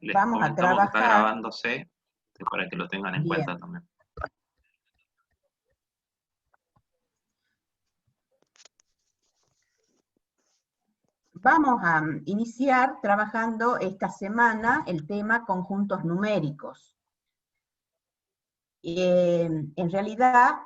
Les Vamos a comentamos que está trabajar, grabándose para que lo tengan en cuenta bien, también. vamos a iniciar trabajando esta semana el tema conjuntos numéricos. En realidad,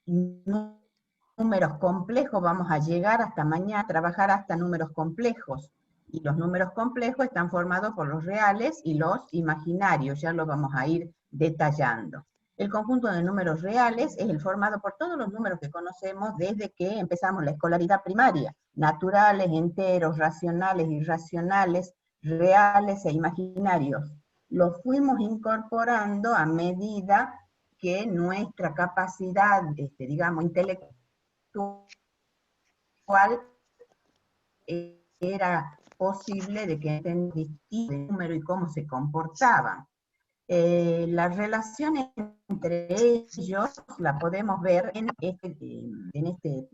números complejos, vamos a llegar hasta mañana a trabajar hasta números complejos. Y los números complejos están formados por los reales y los imaginarios, ya lo vamos a ir detallando. El conjunto de números reales es el formado por todos los números que conocemos desde que empezamos la escolaridad primaria, naturales, enteros, racionales, irracionales, reales e imaginarios. Los fuimos incorporando a medida que nuestra capacidad, digamos, intelectual era posible de que entendieran el número y cómo se comportaban. La relación entre ellos la podemos ver en este,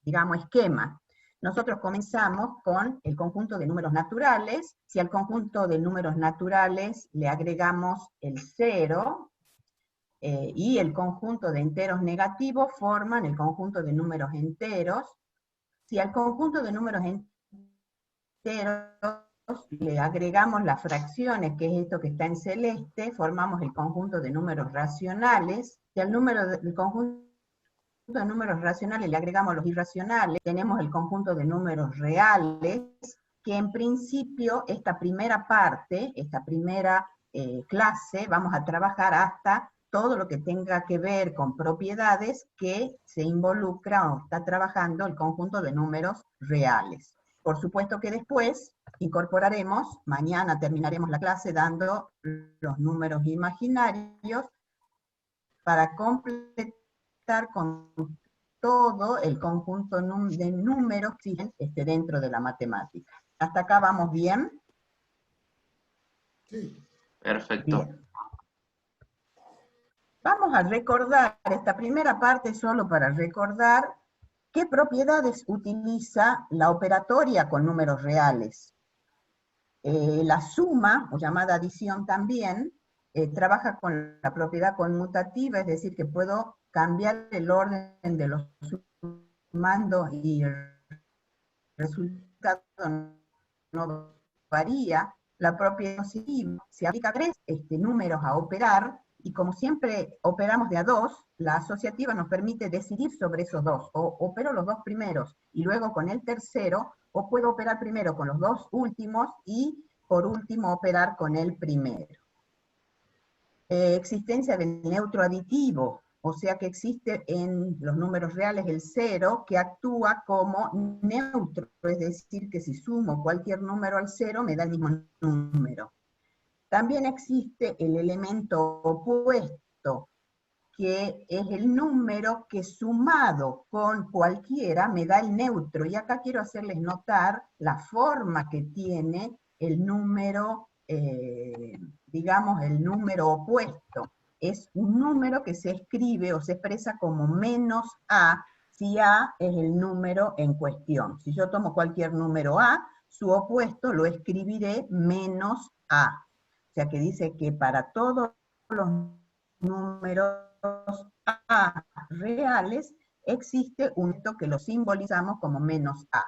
digamos, esquema. Nosotros comenzamos con el conjunto de números naturales. Si al conjunto de números naturales le agregamos el 0, y el conjunto de enteros negativos forman el conjunto de números enteros. Si al conjunto de números enteros le agregamos las fracciones, que es esto que está en celeste, formamos el conjunto de números racionales. Si al conjunto de números racionales le agregamos los irracionales, tenemos el conjunto de números reales, que en principio esta primera parte, esta primera clase, vamos a trabajar hasta todo lo que tenga que ver con propiedades que se involucra o está trabajando el conjunto de números reales. Por supuesto que después incorporaremos, mañana terminaremos la clase dando los números imaginarios para completar con todo el conjunto de números que existen dentro de la matemática. ¿Hasta acá vamos bien? Sí. Perfecto. Bien. Vamos a recordar esta primera parte solo para recordar qué propiedades utiliza la operatoria con números reales. La suma, o llamada adición también, trabaja con la propiedad conmutativa, es decir, que puedo cambiar el orden de los sumandos y el resultado no varía. La propiedad positiva se aplica a tres números a operar, y como siempre operamos de a dos, la asociativa nos permite decidir sobre esos dos. O opero los dos primeros y luego con el tercero, o puedo operar primero con los dos últimos y por último operar con el primero. Existencia del neutro aditivo, o sea que existe en los números reales el 0 que actúa como neutro, es decir, que si sumo cualquier número al 0 me da el mismo número. También existe el elemento opuesto, que es el número que sumado con cualquiera me da el neutro. Y acá quiero hacerles notar la forma que tiene el número, digamos, el número opuesto. Es un número que se escribe o se expresa como menos A, si A es el número en cuestión. Si yo tomo cualquier número A, su opuesto lo escribiré menos A. O sea que dice que para todos los números A reales existe un hecho que lo simbolizamos como menos A.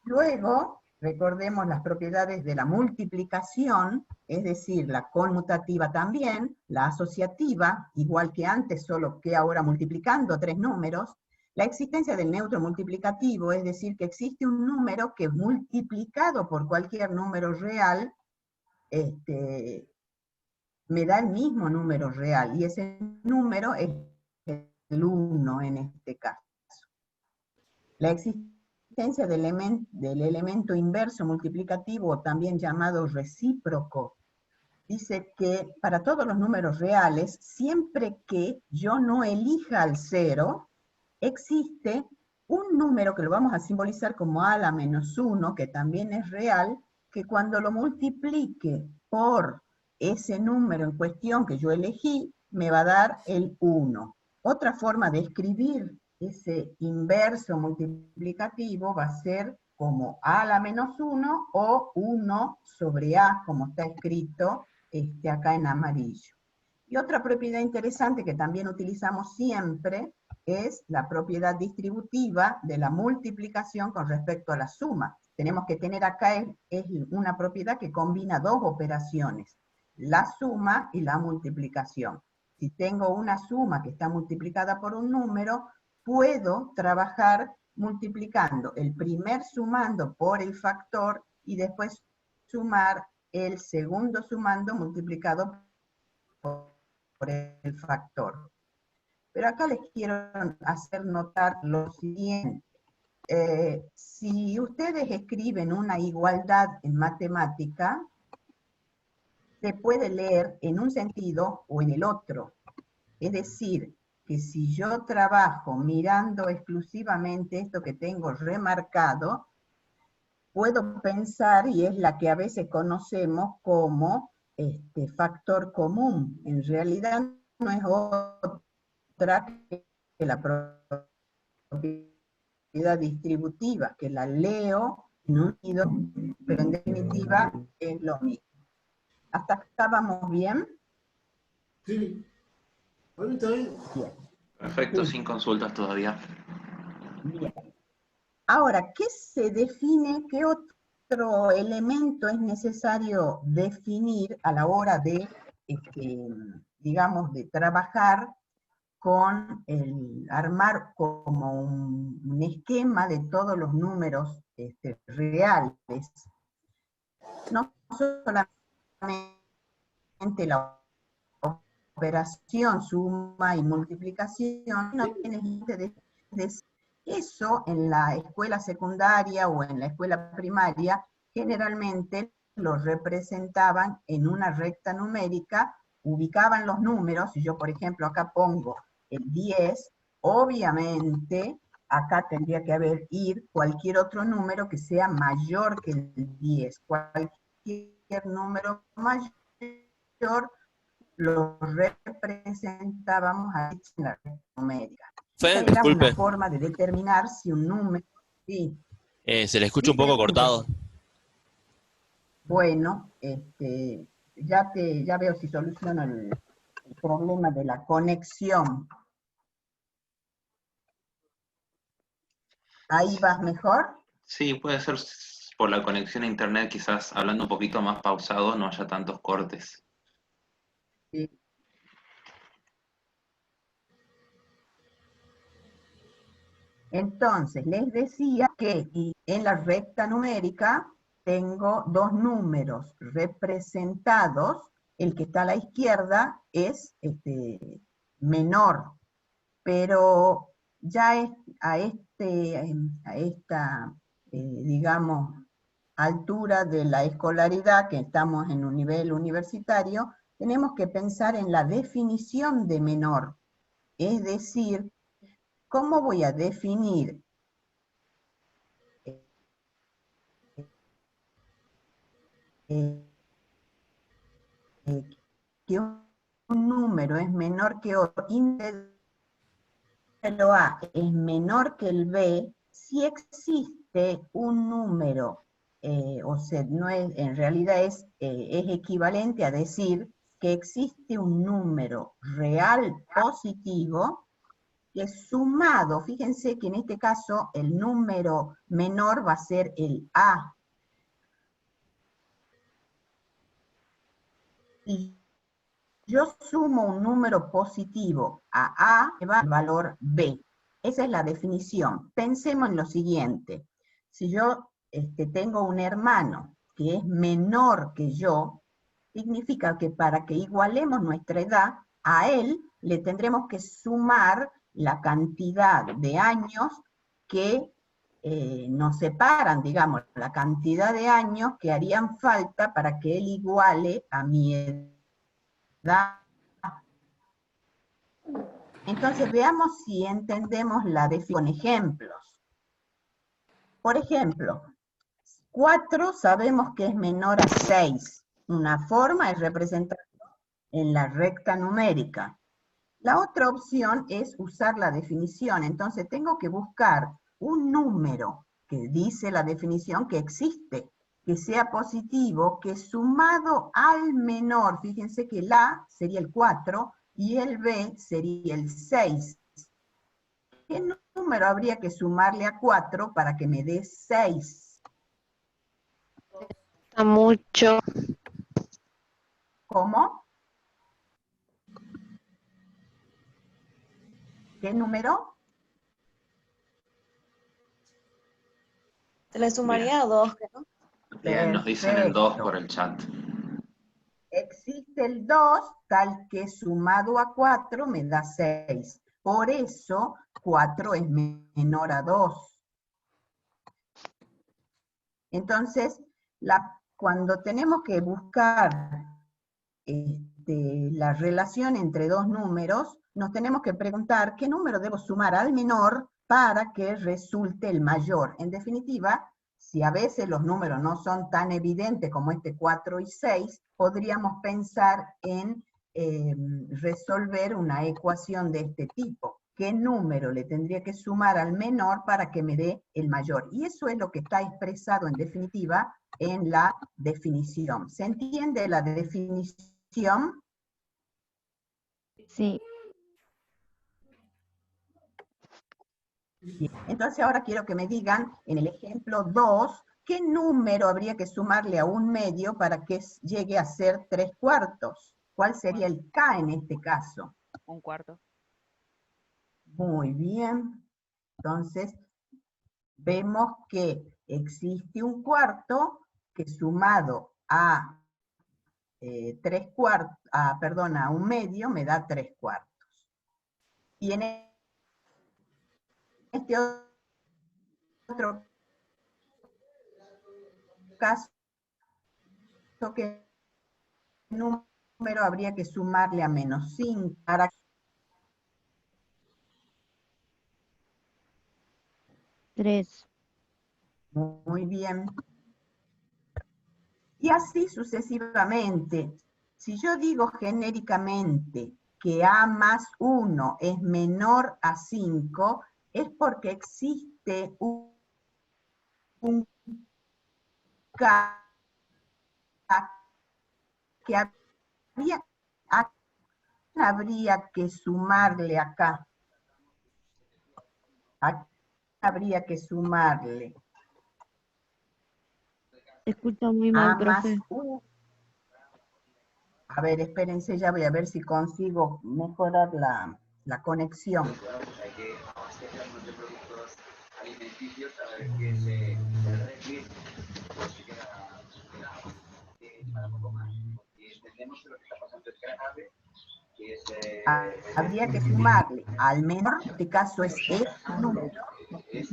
Luego, recordemos las propiedades de la multiplicación, es decir, la conmutativa también, la asociativa, igual que antes, solo que ahora multiplicando tres números, la existencia del neutro multiplicativo, es decir, que existe un número que multiplicado por cualquier número real, me da el mismo número real, y ese número es el 1 en este caso. La existencia del elemento inverso multiplicativo, también llamado recíproco, dice que para todos los números reales, siempre que yo no elija al 0, existe un número que lo vamos a simbolizar como a la menos 1, que también es real, que cuando lo multiplique por ese número en cuestión que yo elegí, me va a dar el 1. Otra forma de escribir ese inverso multiplicativo va a ser como a a la menos 1 o 1 sobre a, como está escrito acá en amarillo. Y otra propiedad interesante que también utilizamos siempre es la propiedad distributiva de la multiplicación con respecto a la suma. Tenemos que tener acá es una propiedad que combina dos operaciones, la suma y la multiplicación. Si tengo una suma que está multiplicada por un número, puedo trabajar multiplicando el primer sumando por el factor y después sumar el segundo sumando multiplicado por el factor. Pero acá les quiero hacer notar lo siguiente. Si ustedes escriben una igualdad en matemática, se puede leer en un sentido o en el otro. Es decir, que si yo trabajo mirando exclusivamente esto que tengo remarcado, puedo pensar, y es la que a veces conocemos como factor común. En realidad no es otra que la propiedad distributiva, que la leo en unido, pero en definitiva es lo mismo. ¿Hasta acá vamos bien? Sí, a mí también. Bien. Perfecto, Sí. sin consultas todavía. Bien. Ahora, ¿qué se define? ¿Qué otro elemento es necesario definir a la hora de, digamos, de trabajar con el armar como un esquema de todos los números reales? No solamente la operación, suma y multiplicación, no tienes de eso en la escuela secundaria o en la escuela primaria, generalmente lo representaban en una recta numérica, ubicaban los números, si yo por ejemplo acá pongo el 10, obviamente acá tendría que ir cualquier otro número que sea mayor que el 10, cualquier número mayor lo representábamos ahí en la numérica. Esta era Disculpe, una forma de determinar si un número... Sí, se le escucha sí, un te poco escucho. cortado. Bueno, ya veo si soluciono el problema de la conexión. ¿Ahí vas mejor? Sí, puede ser por la conexión a internet, quizás hablando un poquito más pausado, no haya tantos cortes. Sí. Entonces, les decía que en la recta numérica tengo dos números representados. El que está a la izquierda es menor, pero ya a esta, digamos, altura de la escolaridad, que estamos en un nivel universitario, tenemos que pensar en la definición de menor. Es decir, ¿cómo voy a definir que un número es menor que otro? El A es menor que el B, si existe un número, o sea, no es, en realidad es equivalente a decir que existe un número real positivo que es sumado, fíjense que en este caso el número menor va a ser el A. Y yo sumo un número positivo a A, me va el valor B. Esa es la definición. Pensemos en lo siguiente. Si yo tengo un hermano que es menor que yo, significa que para que igualemos nuestra edad, a él le tendremos que sumar la cantidad de años que nos separan, digamos, la cantidad de años que harían falta para que él iguale a mi edad. Entonces veamos si entendemos la definición con ejemplos. Por ejemplo, 4 sabemos que es menor a 6. Una forma es representarlo en la recta numérica. La otra opción es usar la definición. Entonces tengo que buscar un número que dice la definición que existe, que sea positivo, que sumado al menor, fíjense que el A sería el 4 y el B sería el 6. ¿Qué número habría que sumarle a 4 para que me dé 6? A mucho. ¿Cómo? ¿Qué número? Se le sumaría a 2, ¿no? Bien, nos dicen el 2 Perfecto. por el chat. Existe el 2, tal que sumado a 4 me da 6. Por eso 4 es menor a 2. Entonces, cuando tenemos que buscar la relación entre dos números, nos tenemos que preguntar qué número debo sumar al menor para que resulte el mayor. En definitiva, si a veces los números no son tan evidentes como este 4 y 6, podríamos pensar en resolver una ecuación de este tipo. ¿Qué número le tendría que sumar al menor para que me dé el mayor? Y eso es lo que está expresado en definitiva en la definición. ¿Se entiende la definición? Sí. Bien. Entonces ahora quiero que me digan, en el ejemplo 2, ¿qué número habría que sumarle a un medio para que llegue a ser 3/4? ¿Cuál sería el K en este caso? 1/4. Muy bien. Entonces, vemos que existe un cuarto que sumado a 3/4, perdón, a un medio me da 3/4. Y en este otro caso, ¿qué número habría que sumarle a -5 para 3. Muy bien. Y así sucesivamente. Si yo digo genéricamente que A más 1 es menor a 5, es porque existe un K que habría que sumarle acá. Habría que sumarle Se escucha muy mal, A más profe. 1. A ver, espérense, ya voy a ver si consigo mejorar la conexión. Habría que sumarle al menor, en este caso es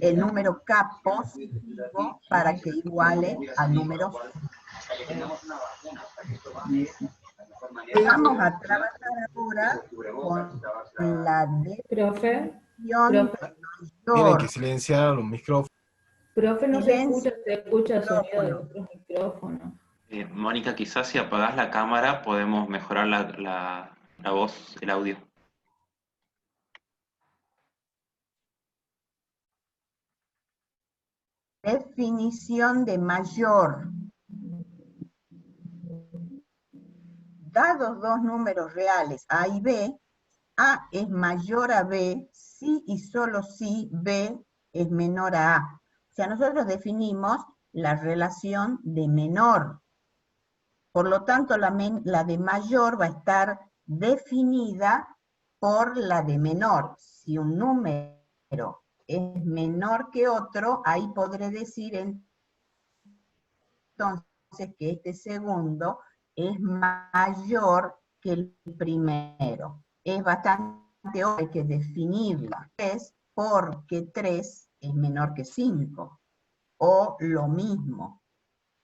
el número K positivo para que iguale al número. Vamos a trabajar ahora con la Profe, definición Tienen que mayor. silenciar los micrófonos. profe, no Silencio se escucha el sonido de micrófono. otros micrófonos. Mónica, quizás si apagás la cámara podemos mejorar la voz, el audio. Definición de mayor. Dados dos números reales A y B, A es mayor a B si y solo si B es menor a A. O sea, nosotros definimos la relación de menor. Por lo tanto, la de mayor va a estar definida por la de menor. Si un número es menor que otro, ahí podré decir entonces que este segundo es mayor que el primero. Es bastante obvio, hay que definirla. Es porque 3 es menor que 5. O lo mismo.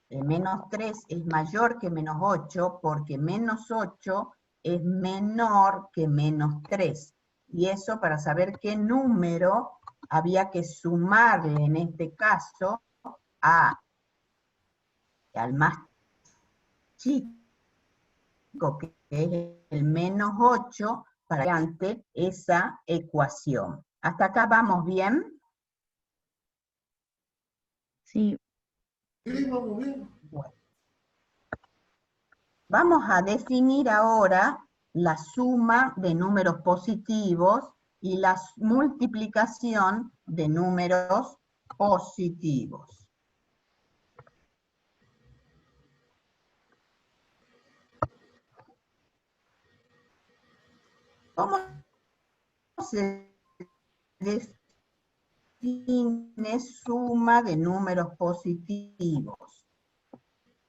Menos 3 es mayor que menos 8 porque menos 8 es menor que menos 3. Y eso para saber qué número había que sumarle en este caso al más chico, que es el menos 8, para que ante esa ecuación. ¿Hasta acá vamos bien? Sí. Bueno. Vamos a definir ahora la suma de números positivos y la multiplicación de números positivos. ¿Cómo se define suma de números positivos?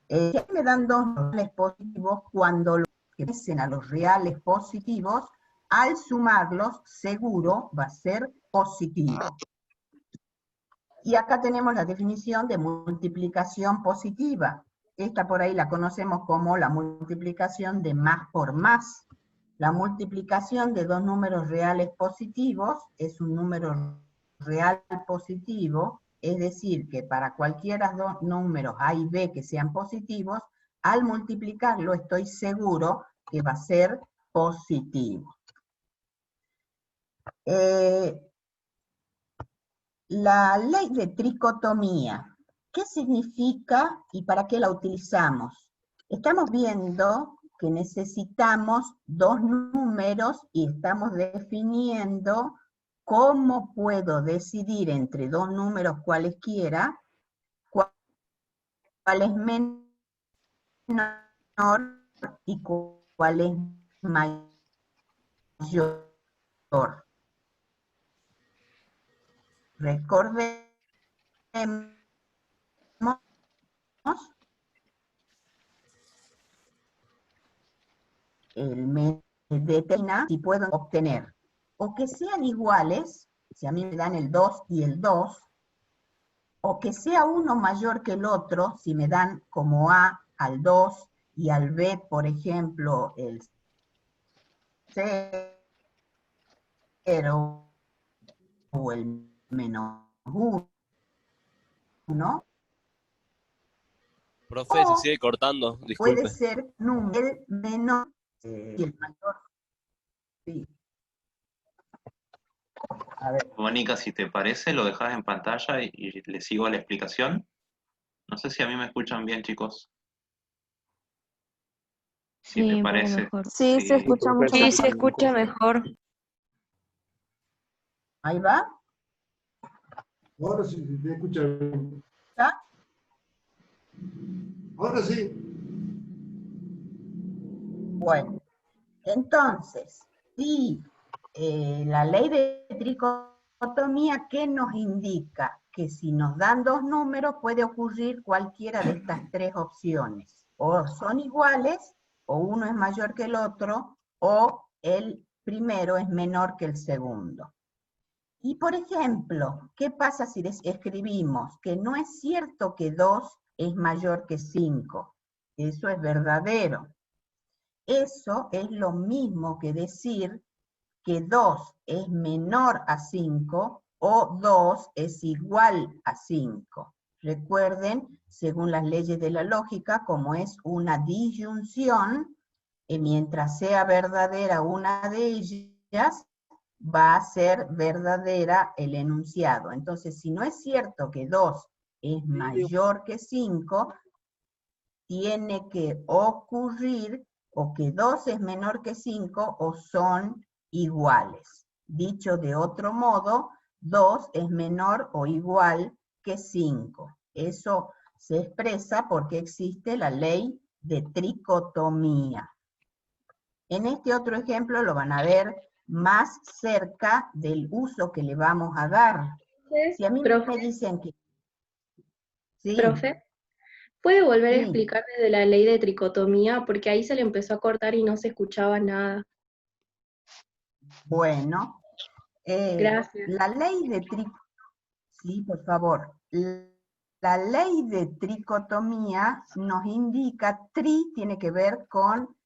Me dan dos reales positivos cuando los que crecen a los reales positivos, al sumarlos, seguro va a ser positivo. Y acá tenemos la definición de multiplicación positiva. Esta por ahí la conocemos como la multiplicación de más por más. La multiplicación de dos números reales positivos es un número real positivo, es decir, que para cualquiera de dos números A y B que sean positivos, al multiplicarlo estoy seguro que va a ser positivo. La ley de tricotomía, ¿qué significa y para qué la utilizamos? Estamos viendo que necesitamos dos números y estamos definiendo cómo puedo decidir entre dos números cualesquiera cuál es menor y cuál es mayor. Recordemos el me determina si puedo obtener o que sean iguales, si a mí me dan el 2 y el 2, o que sea uno mayor que el otro, si me dan como A al 2 y al B, por ejemplo, el 0 o el menos 1, Profe, se sigue cortando, puede disculpe. ser número menor y el mayor. Sí. A ver. Mónica, si te parece, lo dejas en pantalla y le sigo la explicación. No sé si a mí me escuchan bien, chicos. Si te Sí, un poco parece. mejor. Sí, se escucha mucho Sí, mejor. se escucha mejor. Ahí va. Ahora sí, se te escucha bien. ¿Está? Ahora sí. Bueno, entonces, si la ley de tricotomía, ¿qué nos indica? Que si nos dan dos números puede ocurrir cualquiera de estas tres opciones. O son iguales, o uno es mayor que el otro, o el primero es menor que el segundo. Y por ejemplo, ¿qué pasa si escribimos que no es cierto que 2 es mayor que 5? Eso es verdadero. Eso es lo mismo que decir que 2 es menor a 5 o 2 es igual a 5. Recuerden, según las leyes de la lógica, como es una disyunción, mientras sea verdadera una de ellas, va a ser verdadera el enunciado. Entonces, si no es cierto que 2 es mayor que 5, tiene que ocurrir o que 2 es menor que 5 o son iguales. Dicho de otro modo, 2 es menor o igual que 5. Eso se expresa porque existe la ley de tricotomía. En este otro ejemplo lo van a ver más cerca del uso que le vamos a dar. Si a mí me dicen que... Sí, Profe, ¿puede volver a sí. explicarme de la ley de tricotomía? Porque ahí se le empezó a cortar y no se escuchaba nada. Bueno, Gracias. la ley de sí, por favor. La ley de tricotomía nos indica, tiene que ver con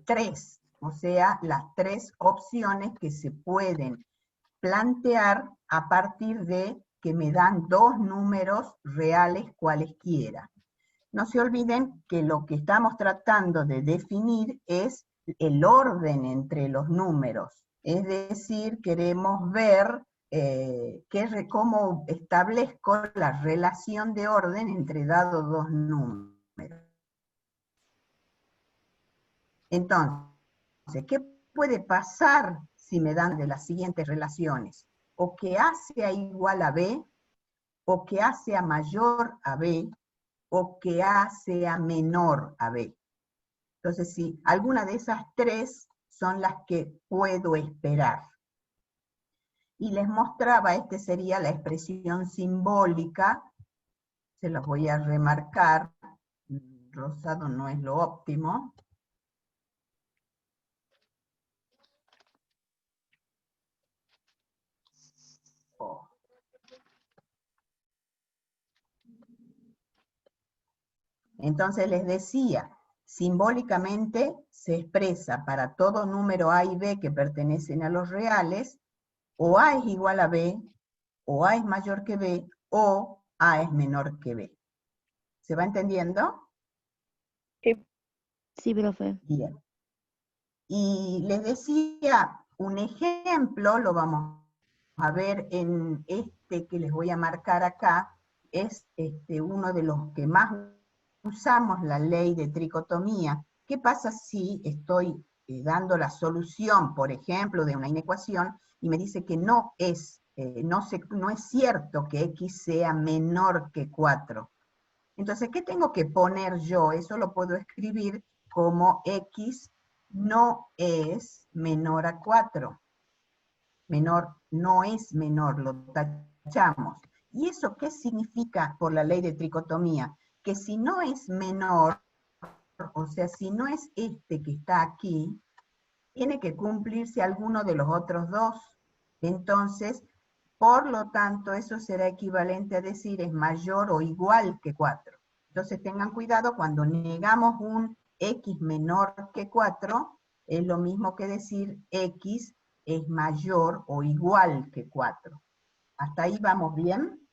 3, o sea, las 3 opciones que se pueden plantear a partir de que me dan dos números reales cualesquiera. No se olviden que lo que estamos tratando de definir es el orden entre los números. Es decir, queremos ver cómo establezco la relación de orden entre dados dos números. Entonces, ¿qué puede pasar si me dan de las siguientes relaciones? O que A sea igual a B, o que A sea mayor a B, o que A sea menor a B. Entonces, sí, alguna de esas tres son las que puedo esperar. Y les mostraba, esta sería la expresión simbólica, se los voy a remarcar, rosado no es lo óptimo. Oh. Entonces les decía, simbólicamente se expresa para todo número A y B que pertenecen a los reales, o A es igual a B, o A es mayor que B, o A es menor que B. ¿Se va entendiendo? Sí, profe. Bien. Y les decía, un ejemplo, lo vamos a ver en este que les voy a marcar acá, es uno de los que más usamos, la ley de tricotomía. ¿Qué pasa si estoy dando la solución, por ejemplo, de una inecuación, y me dice que no es cierto que x sea menor que 4? Entonces, ¿qué tengo que poner yo? Eso lo puedo escribir como x no es menor a 4. No es menor, lo tachamos. ¿Y eso qué significa por la ley de tricotomía? Que si no es menor, o sea, si no es este que está aquí, tiene que cumplirse alguno de los otros dos. Entonces, por lo tanto, eso será equivalente a decir es mayor o igual que 4. Entonces tengan cuidado, cuando negamos un x menor que 4, es lo mismo que decir x es mayor o igual que 4. ¿Hasta ahí vamos bien?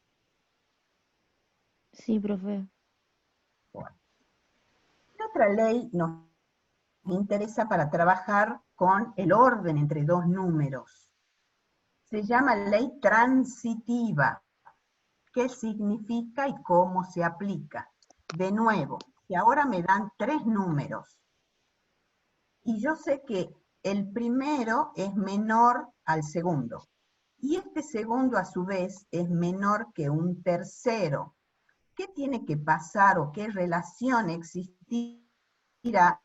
Sí, profe. Bueno. ¿Qué otra ley nos interesa para trabajar con el orden entre dos números? Se llama ley transitiva. ¿Qué significa y cómo se aplica? De nuevo, si ahora me dan tres números, y yo sé que el primero es menor al segundo, y este segundo a su vez es menor que un tercero, ¿qué tiene que pasar o qué relación existirá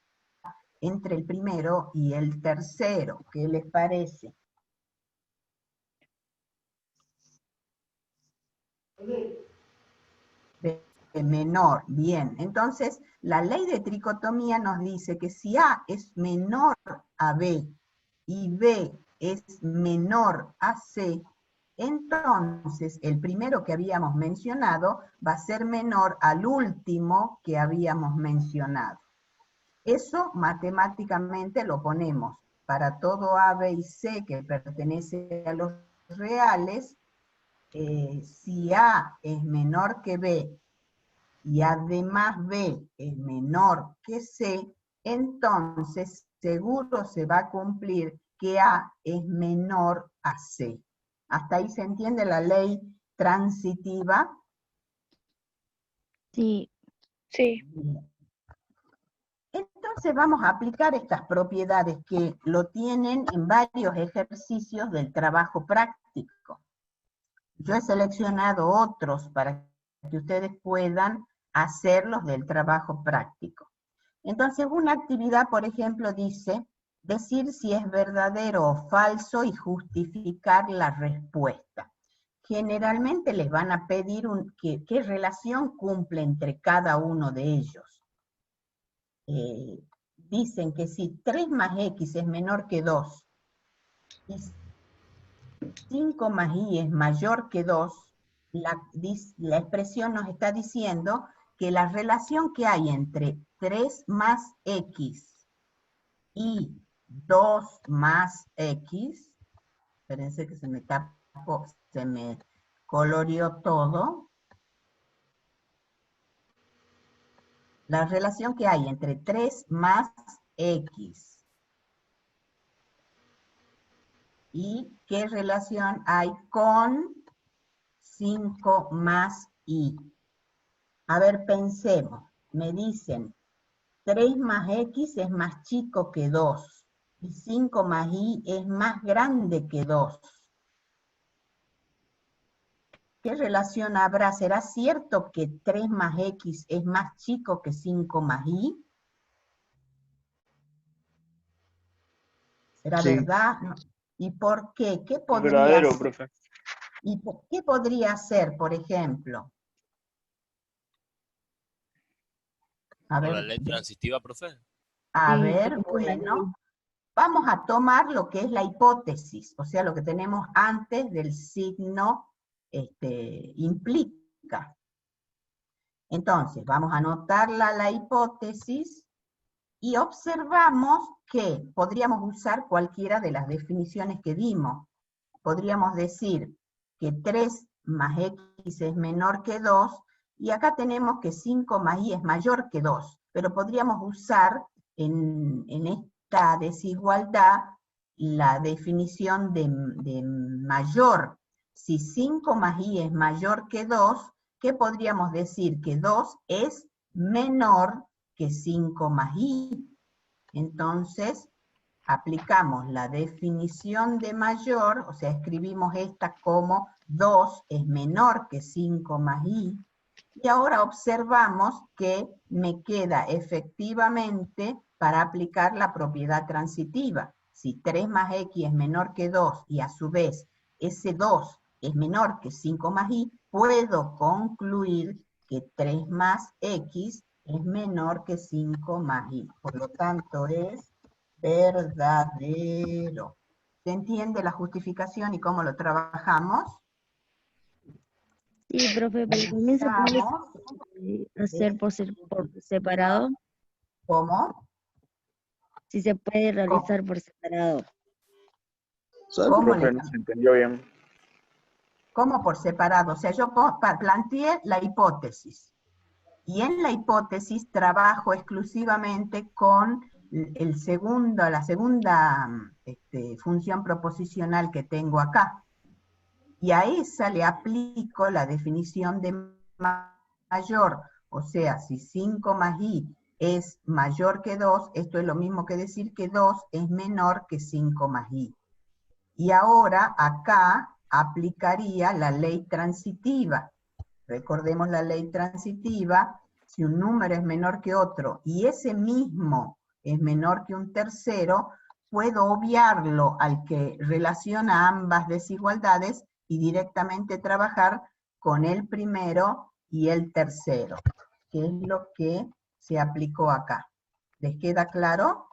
entre el primero y el tercero? ¿Qué les parece? De menor, bien. Entonces, la ley de tricotomía nos dice que si A es menor a B y B es menor a C, entonces el primero que habíamos mencionado va a ser menor al último que habíamos mencionado. Eso matemáticamente lo ponemos para todo A, B y C que pertenece a los reales. Si A es menor que B y además B es menor que C, entonces seguro se va a cumplir que A es menor a C. ¿Hasta ahí se entiende la ley transitiva? Sí. Sí. Bien. Entonces vamos a aplicar estas propiedades que lo tienen en varios ejercicios del trabajo práctico. Yo he seleccionado otros para que ustedes puedan hacerlos del trabajo práctico. Entonces, una actividad, por ejemplo, dice decir si es verdadero o falso y justificar la respuesta. Generalmente les van a pedir qué relación cumple entre cada uno de ellos. Dicen que si 3 más x es menor que 2 y 5 más y es mayor que 2, la expresión nos está diciendo que la relación que hay entre 3 más x y 2 más x, espérense que se me tapó, se me coloreó todo, la relación que hay entre 3 más x ¿Y qué relación hay con 5 más i? A ver, pensemos. Me dicen, 3 más x es más chico que 2. Y 5 más i es más grande que 2. ¿Qué relación habrá? ¿Será cierto que 3 más x es más chico que 5 más y? ¿Será Sí, verdad? No. ¿Y por qué? ¿Qué es podría verdadero, ser? profe. ¿Y qué podría ser, por ejemplo? A ¿Por la ver, ley transitiva, profe? Sí, bueno, vamos a tomar lo que es la hipótesis, o sea, lo que tenemos antes del signo implica. Entonces, vamos a anotar la hipótesis y observamos que podríamos usar cualquiera de las definiciones que dimos. Podríamos decir que 3 más x es menor que 2, y acá tenemos que 5 más y es mayor que 2, pero podríamos usar en esta desigualdad la definición de mayor. Si 5 más y es mayor que 2, ¿qué podríamos decir? Que 2 es menor que 5 más i. Entonces, aplicamos la definición de mayor, o sea, escribimos esta como 2 es menor que 5 más i, y ahora observamos que me queda efectivamente para aplicar la propiedad transitiva. Si 3 más x es menor que 2 y a su vez ese 2 es menor que 5 más i, puedo concluir que 3 más x es menor que 5 más i. Por lo tanto, es verdadero. ¿Se entiende la justificación y cómo lo trabajamos? Sí, profe, pero también se puede Estamos, hacer por separado. ¿cómo? Si se puede ¿Cómo? realizar por separado. ¿Sabe, ¿Cómo le profe? No se entendió bien. ¿Cómo por separado? O sea, yo planteé la hipótesis. Y en la hipótesis trabajo exclusivamente con la segunda función proposicional que tengo acá. Y a esa le aplico la definición de mayor. O sea, si 5 más i es mayor que 2, esto es lo mismo que decir que 2 es menor que 5 más i. Y ahora acá aplicaría la ley transitiva. Recordemos la ley transitiva: si un número es menor que otro y ese mismo es menor que un tercero, puedo obviarlo al que relaciona ambas desigualdades y directamente trabajar con el primero y el tercero, que es lo que se aplicó acá. ¿Les queda claro?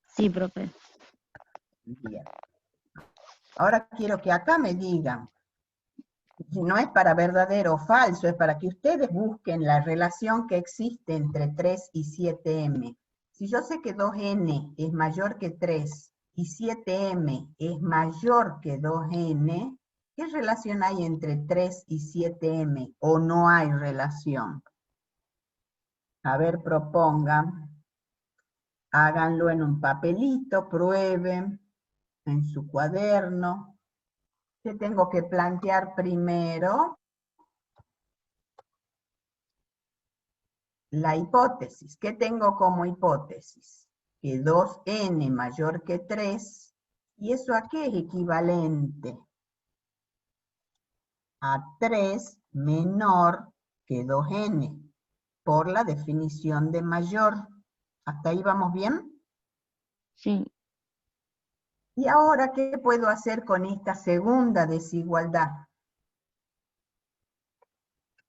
Sí, profe. Bien. Ahora quiero que acá me digan, no es para verdadero o falso, es para que ustedes busquen la relación que existe entre 3 y 7m. Si yo sé que 2n es mayor que 3 y 7m es mayor que 2n, ¿qué relación hay entre 3 y 7m? ¿O no hay relación? A ver, propongan. Háganlo en un papelito, prueben en su cuaderno. ¿Qué tengo que plantear primero? La hipótesis. ¿Qué tengo como hipótesis? Que 2n mayor que 3, ¿y eso a qué es equivalente? A 3 menor que 2n, por la definición de mayor. ¿Hasta ahí vamos bien? Sí. Y ahora, ¿qué puedo hacer con esta segunda desigualdad?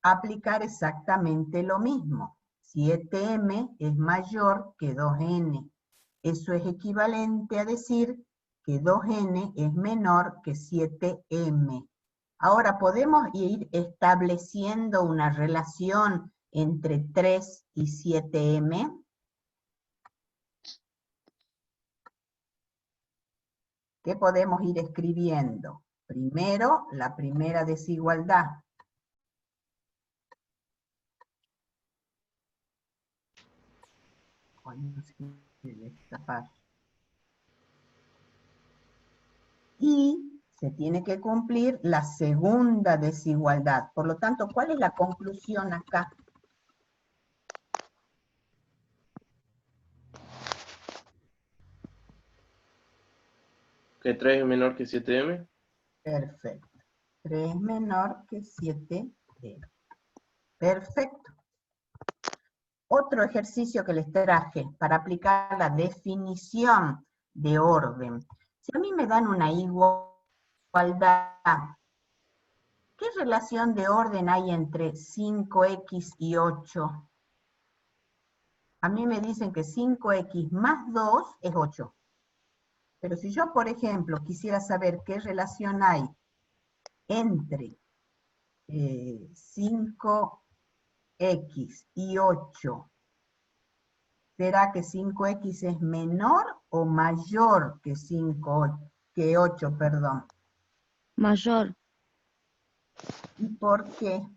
Aplicar exactamente lo mismo. 7m es mayor que 2n. Eso es equivalente a decir que 2n es menor que 7m. Ahora, ¿podemos ir estableciendo una relación entre 3 y 7m? ¿Qué podemos ir escribiendo? Primero, la primera desigualdad. Ay, no sé qué destapar. y se tiene que cumplir la segunda desigualdad. Por lo tanto, ¿cuál es la conclusión acá? Que 3 es menor que 7M. Perfecto. 3 es menor que 7M. Perfecto. Otro ejercicio que les traje para aplicar la definición de orden. Si a mí me dan una igualdad, ¿qué relación de orden hay entre 5x y 8? A mí me dicen que 5x más 2 es 8. Pero si yo, por ejemplo, quisiera saber qué relación hay entre 5x y 8, ¿será que 5x es menor o mayor que 8, perdón? Mayor. ¿Y por qué?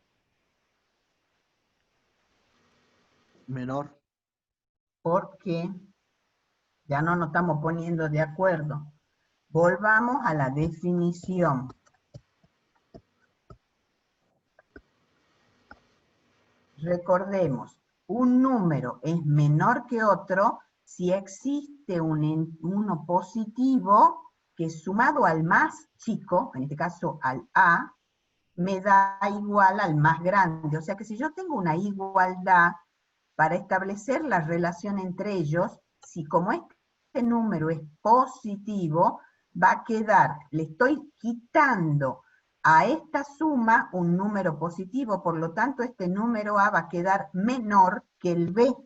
Menor. Porque ya no nos estamos poniendo de acuerdo. Volvamos a la definición. Recordemos, un número es menor que otro si existe uno positivo que sumado al más chico, en este caso al A, me da igual al más grande. O sea que si yo tengo una igualdad, para establecer la relación entre ellos, si como este número es positivo, va a quedar, le estoy quitando a esta suma un número positivo, por lo tanto este número A va a quedar menor que el B.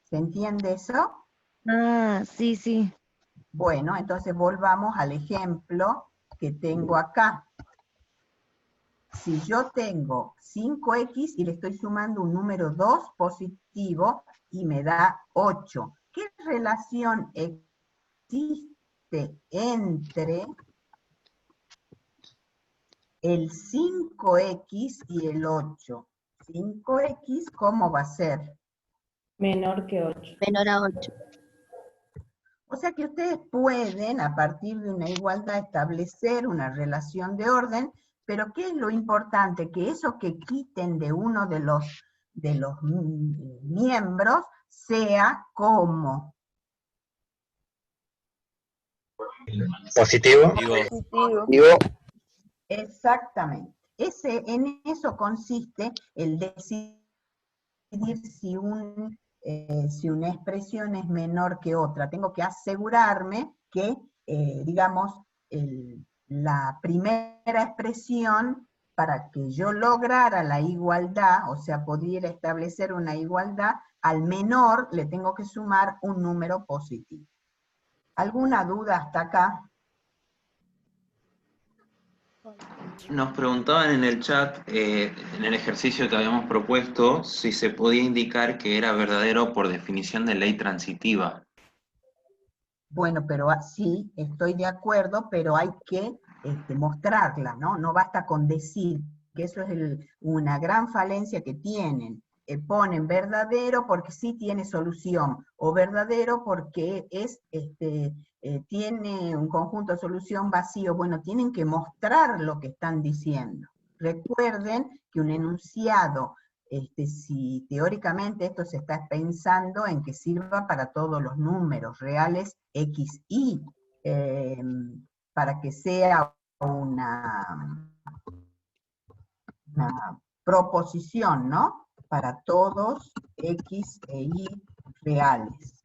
¿Se entiende eso? Ah, sí, sí. Bueno, entonces volvamos al ejemplo que tengo acá. Si yo tengo 5x y le estoy sumando un número 2 positivo y me da 8, ¿qué relación existe entre el 5x y el 8? 5x, ¿cómo va a ser? Menor que 8. Menor a 8. O sea que ustedes pueden, a partir de una igualdad, establecer una relación de orden, pero ¿qué es lo importante? Que eso que quiten de uno de los miembros sea como. Positivo. Digo, Exactamente. En eso consiste el decidir si una expresión es menor que otra. Tengo que asegurarme que, digamos, la primera expresión, para que yo lograra la igualdad, o sea, pudiera establecer una igualdad, al menor le tengo que sumar un número positivo. ¿Alguna duda hasta acá? Nos preguntaban en el chat, en el ejercicio que habíamos propuesto, si se podía indicar que era verdadero por definición de ley transitiva. Bueno, pero sí, estoy de acuerdo, pero hay que mostrarla, ¿no? No basta con decir, que eso es una gran falencia que tienen. Ponen verdadero porque sí tiene solución, o verdadero porque tiene un conjunto de solución vacío. Bueno, tienen que mostrar lo que están diciendo. Recuerden que un enunciado, si teóricamente esto se está pensando en que sirva para todos los números reales x, y, para que sea una proposición, ¿no? Para todos x e y reales.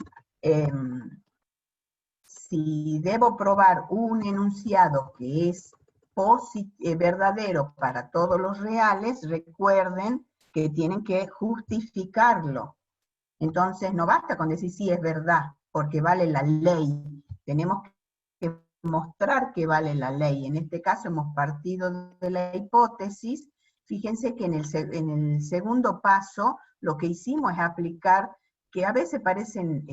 Si debo probar un enunciado que es verdadero para todos los reales, recuerden que tienen que justificarlo. Entonces no basta con decir sí es verdad, porque vale la ley. Tenemos que mostrar que vale la ley. En este caso hemos partido de la hipótesis. Fíjense que en el segundo paso lo que hicimos es aplicar, que a veces parecen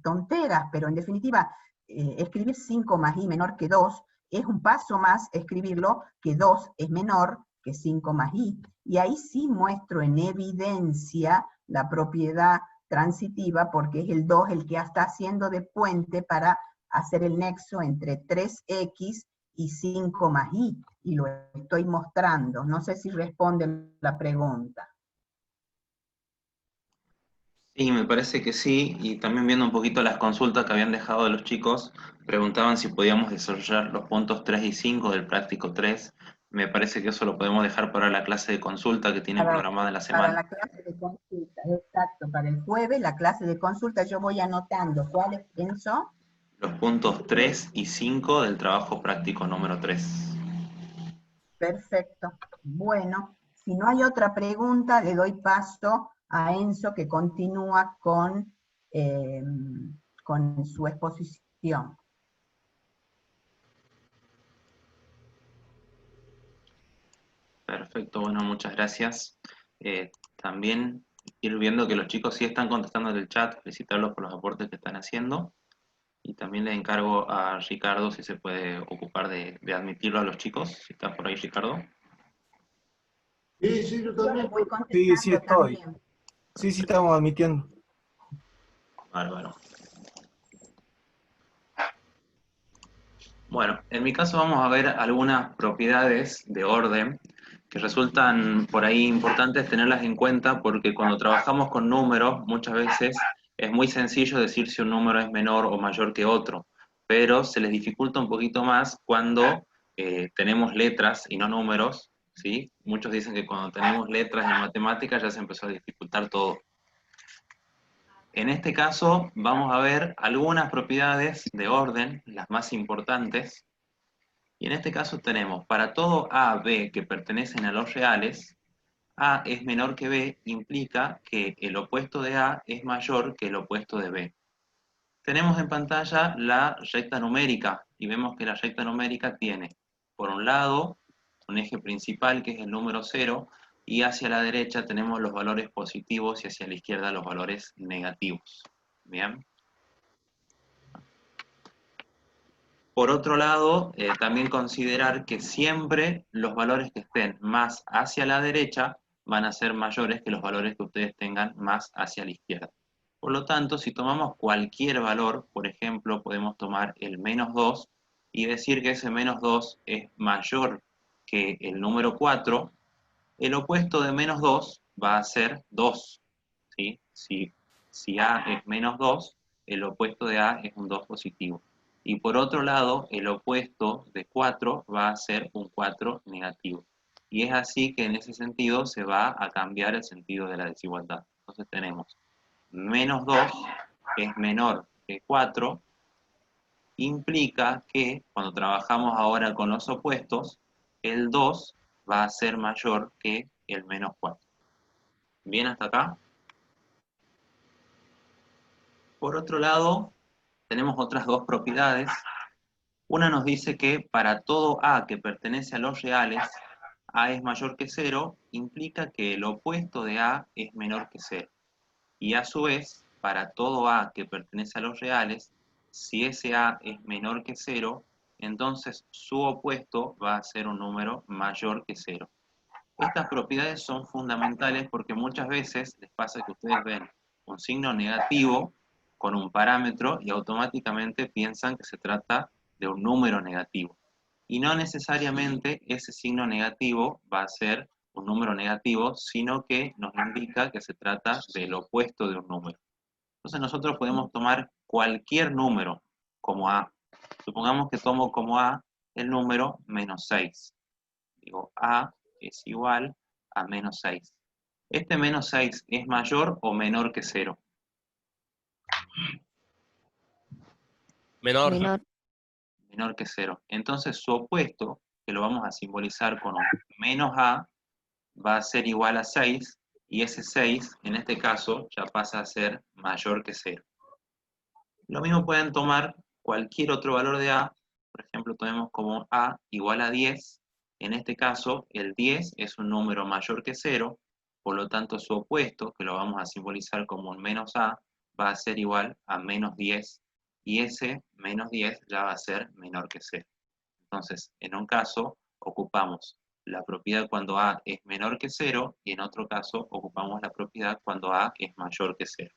tonteras, pero en definitiva escribir 5 más i menor que 2 es un paso más escribirlo, que 2 es menor que 5 más i. Y ahí sí muestro en evidencia la propiedad transitiva, porque es el 2 el que está haciendo de puente para hacer el nexo entre 3x y 5 más y lo estoy mostrando. No sé si responden la pregunta. Sí, me parece que sí, y también viendo un poquito las consultas que habían dejado de los chicos, preguntaban si podíamos desarrollar los puntos 3 y 5 del práctico 3. Me parece que eso lo podemos dejar para la clase de consulta que tienen programada en la Para semana. la clase de consulta, exacto, para el jueves, la clase de consulta, yo voy anotando. ¿Cuáles pienso? Los puntos 3 y 5 del trabajo práctico número 3. Perfecto. Bueno, si no hay otra pregunta, le doy paso a Enzo, que continúa con su exposición. Perfecto, bueno, muchas gracias. También ir viendo que los chicos sí están contestando en el chat, felicitarlos por los aportes que están haciendo. Y también le encargo a Ricardo si se puede ocupar de admitirlo a los chicos, si está por ahí Ricardo. Sí, sí, yo Yo les también. voy Sí, sí contestando estoy. también. Sí, sí estamos admitiendo. Bárbaro. Bueno, en mi caso vamos a ver algunas propiedades de orden que resultan por ahí importantes tenerlas en cuenta porque cuando trabajamos con números muchas veces es muy sencillo decir si un número es menor o mayor que otro, pero se les dificulta un poquito más cuando tenemos letras y no números, ¿sí? Muchos dicen que cuando tenemos letras en matemáticas ya se empezó a dificultar todo. En este caso vamos a ver algunas propiedades de orden, las más importantes. Y en este caso tenemos, para todo A, B que pertenecen a los reales, A es menor que B implica que el opuesto de A es mayor que el opuesto de B. Tenemos en pantalla la recta numérica y vemos que la recta numérica tiene, por un lado, un eje principal que es el número 0 y hacia la derecha tenemos los valores positivos y hacia la izquierda los valores negativos. Bien. Por otro lado, también considerar que siempre los valores que estén más hacia la derecha van a ser mayores que los valores que ustedes tengan más hacia la izquierda. Por lo tanto, si tomamos cualquier valor, por ejemplo, podemos tomar el -2 y decir que ese -2 es mayor que el número 4, el opuesto de -2 va a ser 2. ¿Sí? Si A es -2, el opuesto de A es un 2 positivo. Y por otro lado, el opuesto de 4 va a ser un 4 negativo. Y es así que en ese sentido se va a cambiar el sentido de la desigualdad. Entonces tenemos -2 es menor que 4, implica que cuando trabajamos ahora con los opuestos, el 2 va a ser mayor que el -4. ¿Bien hasta acá? Por otro lado, tenemos otras dos propiedades. Una nos dice que para todo A que pertenece a los reales, A es mayor que 0, implica que el opuesto de A es menor que 0. Y a su vez, para todo A que pertenece a los reales, si ese A es menor que 0, entonces su opuesto va a ser un número mayor que 0. Estas propiedades son fundamentales porque muchas veces les pasa que ustedes ven un signo negativo con un parámetro y automáticamente piensan que se trata de un número negativo. Y no necesariamente ese signo negativo va a ser un número negativo, sino que nos indica que se trata del opuesto de un número. Entonces nosotros podemos tomar cualquier número como A. Supongamos que tomo como A el número -6. Digo, A es igual a -6. ¿Este -6 es mayor o menor que 0? Menor. Menor. Menor que 0. Entonces su opuesto, que lo vamos a simbolizar con un -A, va a ser igual a 6, y ese 6, en este caso, ya pasa a ser mayor que 0. Lo mismo pueden tomar cualquier otro valor de A, por ejemplo, tomemos como A igual a 10, en este caso, el 10 es un número mayor que 0, por lo tanto su opuesto, que lo vamos a simbolizar como un -A, va a ser igual a -10, y ese -10 ya va a ser menor que 0. Entonces, en un caso, ocupamos la propiedad cuando A es menor que 0, y en otro caso, ocupamos la propiedad cuando A es mayor que 0.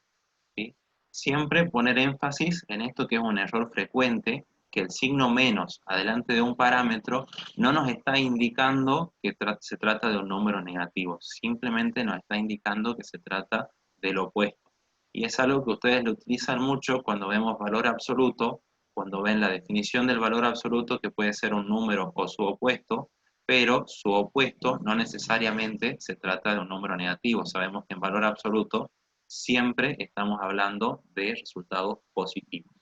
¿Sí? Siempre poner énfasis en esto que es un error frecuente, que el signo menos adelante de un parámetro no nos está indicando que se trata de un número negativo, simplemente nos está indicando que se trata del opuesto. Y es algo que ustedes lo utilizan mucho cuando vemos valor absoluto, cuando ven la definición del valor absoluto, que puede ser un número o su opuesto, pero su opuesto no necesariamente se trata de un número negativo. Sabemos que en valor absoluto siempre estamos hablando de resultados positivos.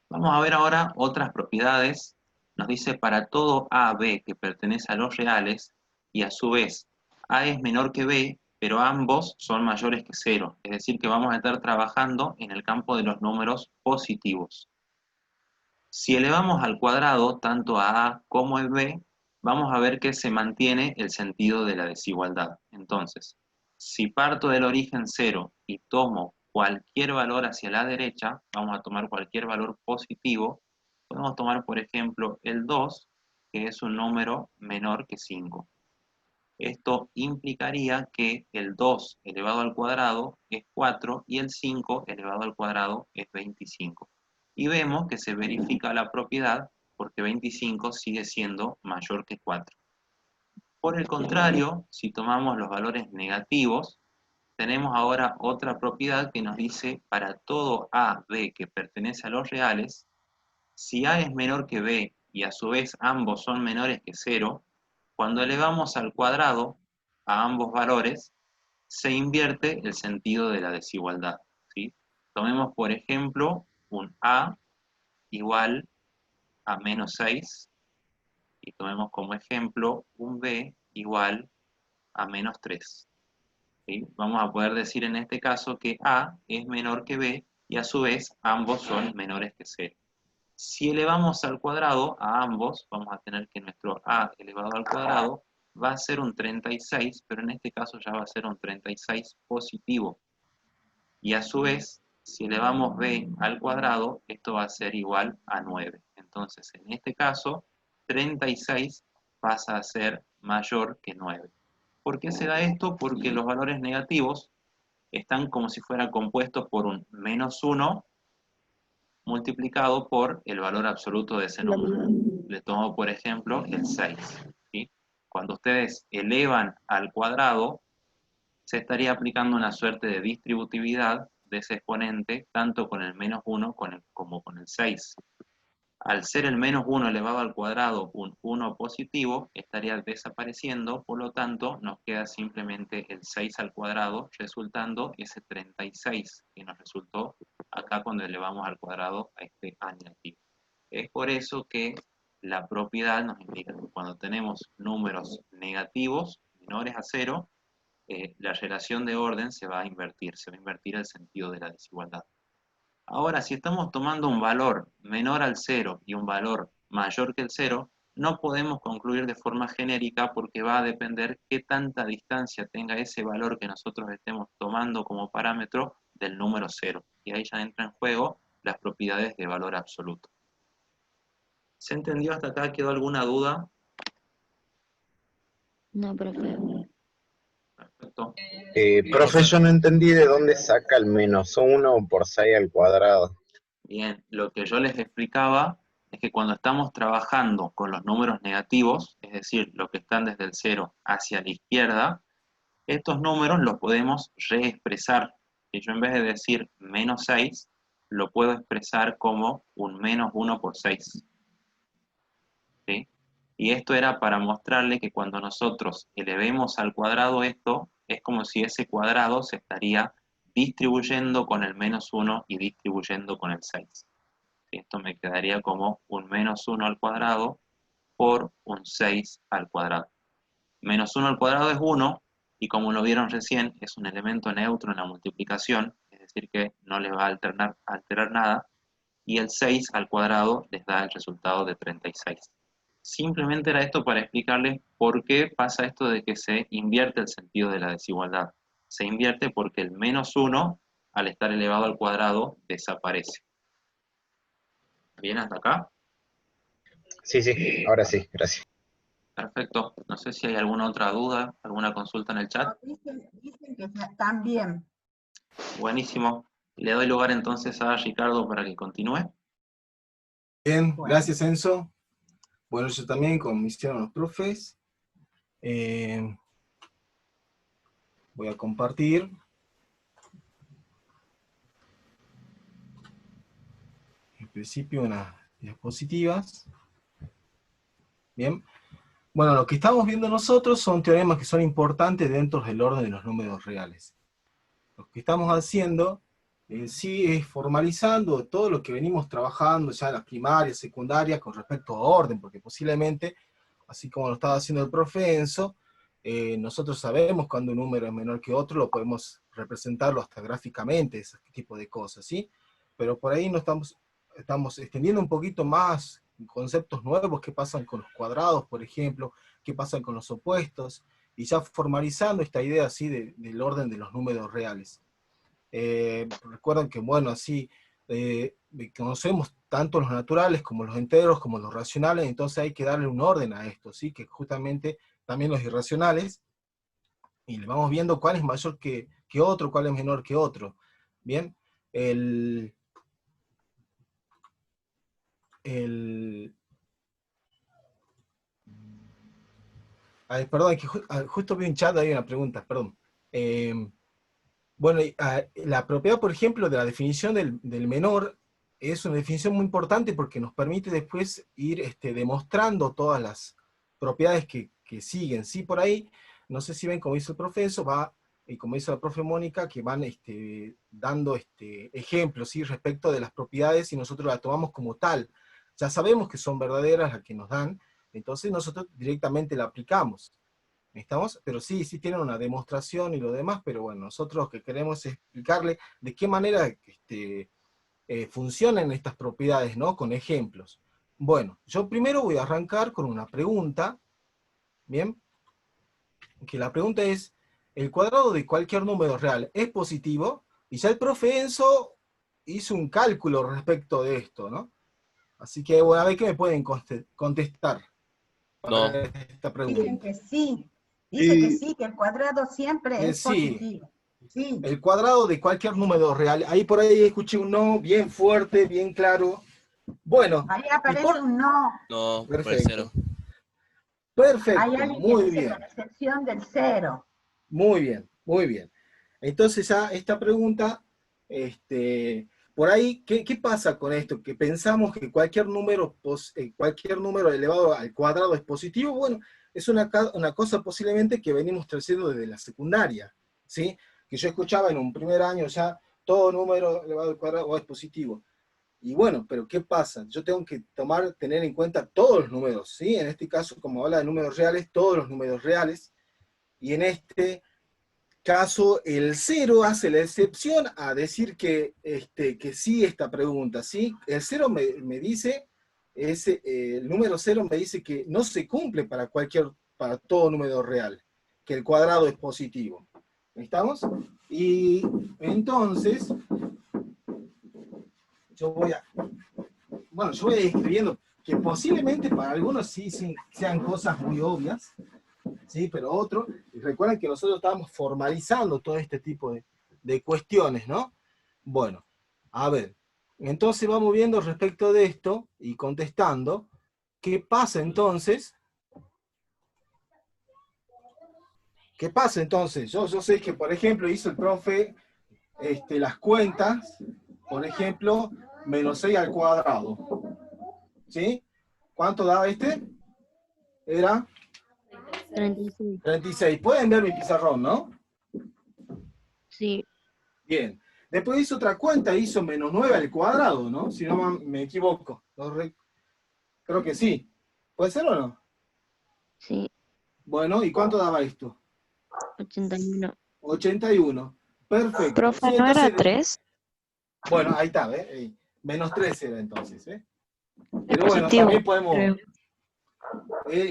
Vamos a ver ahora otras propiedades. Nos dice para todo A, B que pertenece a los reales, y a su vez A es menor que B, pero ambos son mayores que 0. Es decir, que vamos a estar trabajando en el campo de los números positivos. Si elevamos al cuadrado tanto a A como a B, vamos a ver que se mantiene el sentido de la desigualdad. Entonces, si parto del origen 0 y tomo cualquier valor hacia la derecha, vamos a tomar cualquier valor positivo, podemos tomar, por ejemplo, el 2, que es un número menor que 5. Esto implicaría que el 2 elevado al cuadrado es 4 y el 5 elevado al cuadrado es 25. Y vemos que se verifica la propiedad porque 25 sigue siendo mayor que 4. Por el contrario, si tomamos los valores negativos, tenemos ahora otra propiedad que nos dice para todo A, B que pertenece a los reales, si A es menor que B y a su vez ambos son menores que 0, cuando elevamos al cuadrado a ambos valores, se invierte el sentido de la desigualdad, ¿sí? Tomemos, por ejemplo, un A igual a menos 6, y tomemos como ejemplo un B igual a menos 3. ¿Sí? Vamos a poder decir en este caso que A es menor que B y a su vez ambos son menores que 0. Si elevamos al cuadrado a ambos, vamos a tener que nuestro A elevado al cuadrado va a ser un 36, pero en este caso ya va a ser un 36 positivo. Y a su vez, si elevamos B al cuadrado, esto va a ser igual a 9. Entonces, en este caso, 36 pasa a ser mayor que 9. ¿Por qué se da esto? Porque los valores negativos están como si fueran compuestos por un menos 1 multiplicado por el valor absoluto de ese número. Le tomo, por ejemplo, el 6. ¿Sí? Cuando ustedes elevan al cuadrado, se estaría aplicando una suerte de distributividad de ese exponente, tanto con el menos 1 como con el 6. Al ser el menos 1 elevado al cuadrado un 1 positivo, estaría desapareciendo, por lo tanto, nos queda simplemente el 6 al cuadrado, resultando ese 36 que nos resultó acá cuando elevamos al cuadrado a este A negativo. Es por eso que la propiedad nos indica que cuando tenemos números negativos menores a 0, la relación de orden se va a invertir el sentido de la desigualdad. Ahora, si estamos tomando un valor menor al 0 y un valor mayor que el 0, no podemos concluir de forma genérica porque va a depender qué tanta distancia tenga ese valor que nosotros estemos tomando como parámetro del número 0. Y ahí ya entra en juego las propiedades de valor absoluto. ¿Se entendió hasta acá? ¿Quedó alguna duda? No, profe. Perfecto. Profe, yo no entendí de dónde saca el menos 1 por 6 al cuadrado. Bien, lo que yo les explicaba es que cuando estamos trabajando con los números negativos, es decir, los que están desde el 0 hacia la izquierda, estos números los podemos reexpresar. Y yo en vez de decir menos 6, lo puedo expresar como un menos 1 por 6. ¿Sí? Y esto era para mostrarle que cuando nosotros elevemos al cuadrado esto, es como si ese cuadrado se estaría distribuyendo con el menos 1 y distribuyendo con el 6. Esto me quedaría como un menos 1 al cuadrado por un 6 al cuadrado. Menos 1 al cuadrado es 1, y como lo vieron recién, es un elemento neutro en la multiplicación, es decir que no les va a alterar nada, y el 6 al cuadrado les da el resultado de 36. Simplemente era esto para explicarles por qué pasa esto de que se invierte el sentido de la desigualdad. Se invierte porque el menos 1, al estar elevado al cuadrado, desaparece. ¿Bien hasta acá? Sí, ahora sí, gracias. Perfecto. No sé si hay alguna otra duda, alguna consulta en el chat. No, dicen que también. Buenísimo. Le doy lugar entonces a Ricardo para que continúe. Bien, Bueno. gracias Enzo. Bueno, yo también, como me hicieron los profes, voy a compartir. En principio unas diapositivas. Bien. Bueno, lo que estamos viendo nosotros son teoremas que son importantes dentro del orden de los números reales. Lo que estamos haciendo en sí es formalizando todo lo que venimos trabajando ya en las primarias, secundarias, con respecto a orden, porque posiblemente, así como lo estaba haciendo el profe Enzo, nosotros sabemos cuando un número es menor que otro, lo podemos representarlo hasta gráficamente, ese tipo de cosas, ¿sí? Pero por ahí no estamos extendiendo un poquito más conceptos nuevos, qué pasan con los cuadrados, por ejemplo, qué pasan con los opuestos, y ya formalizando esta idea así del orden de los números reales. Recuerden que, bueno, así conocemos tanto los naturales como los enteros, como los racionales, entonces hay que darle un orden a esto, ¿sí? Que justamente también los irracionales, y le vamos viendo cuál es mayor que otro, cuál es menor que otro. Bien, Ay, perdón, que justo vi un chat, hay una pregunta, perdón. Bueno, la propiedad, por ejemplo, de la definición del menor es una definición muy importante porque nos permite después ir demostrando todas las propiedades que siguen. Sí, por ahí, no sé si ven como hizo el profe Enzo, y como hizo la profe Mónica, que van dando ejemplos, ¿sí? Respecto de las propiedades y nosotros las tomamos como tal. Ya sabemos que son verdaderas las que nos dan, entonces nosotros directamente la aplicamos. ¿Estamos? Pero sí tienen una demostración y lo demás, pero bueno, nosotros lo que queremos es explicarle de qué manera funcionan estas propiedades, ¿no? Con ejemplos. Bueno, yo primero voy a arrancar con una pregunta, ¿bien? Que la pregunta es, ¿el cuadrado de cualquier número real es positivo? Y ya el profe Enzo hizo un cálculo respecto de esto, ¿no? Así que, bueno, a ver qué me pueden contestar para esta pregunta. Dicen que sí. Dice que sí, que el cuadrado siempre es sí. positivo. Sí. El cuadrado de cualquier número real. Ahí por ahí escuché un no, bien fuerte, bien claro. Bueno. Ahí aparece un no. No, perfecto. Hay Perfecto, alguien muy que dice bien. con excepción del 0. Muy bien, muy bien. Entonces ya esta pregunta, por ahí, ¿qué pasa con esto? Que pensamos que cualquier número elevado al cuadrado es positivo. Bueno, es una cosa posiblemente que venimos trayendo desde la secundaria, ¿sí? Que yo escuchaba en un primer año ya, todo número elevado al cuadrado es positivo. Y bueno, pero ¿qué pasa? Yo tengo que tener en cuenta todos los números, ¿sí? En este caso, como habla de números reales, todos los números reales, y en este caso el 0 hace la excepción a decir que sí esta pregunta, ¿sí? El 0 me dice, el número 0 me dice que no se cumple para todo número real, que el cuadrado es positivo. ¿Estamos? Y entonces, yo voy a ir escribiendo que posiblemente para algunos sí sean cosas muy obvias, ¿sí? Pero otro, recuerden que nosotros estábamos formalizando todo este tipo de cuestiones, ¿no? Bueno, a ver, entonces vamos viendo respecto de esto y contestando, ¿qué pasa entonces? ¿Qué pasa entonces? Yo sé que, por ejemplo, hizo el profe las cuentas, por ejemplo, menos 6 al cuadrado, ¿sí? ¿Cuánto da este? Era 36. 36. Pueden ver mi pizarrón, ¿no? Sí. Bien. Después hizo otra cuenta, hizo menos 9 al cuadrado, ¿no? Si no me equivoco. Creo que sí. ¿Puede ser o no? Sí. Bueno, ¿y cuánto daba esto? 81. 81. Perfecto. Profe, Sí, ¿no entonces, era 3? bueno, ahí está, ¿eh? Menos 3 era entonces, ¿eh? Pero bueno, Positivo, también podemos... creo.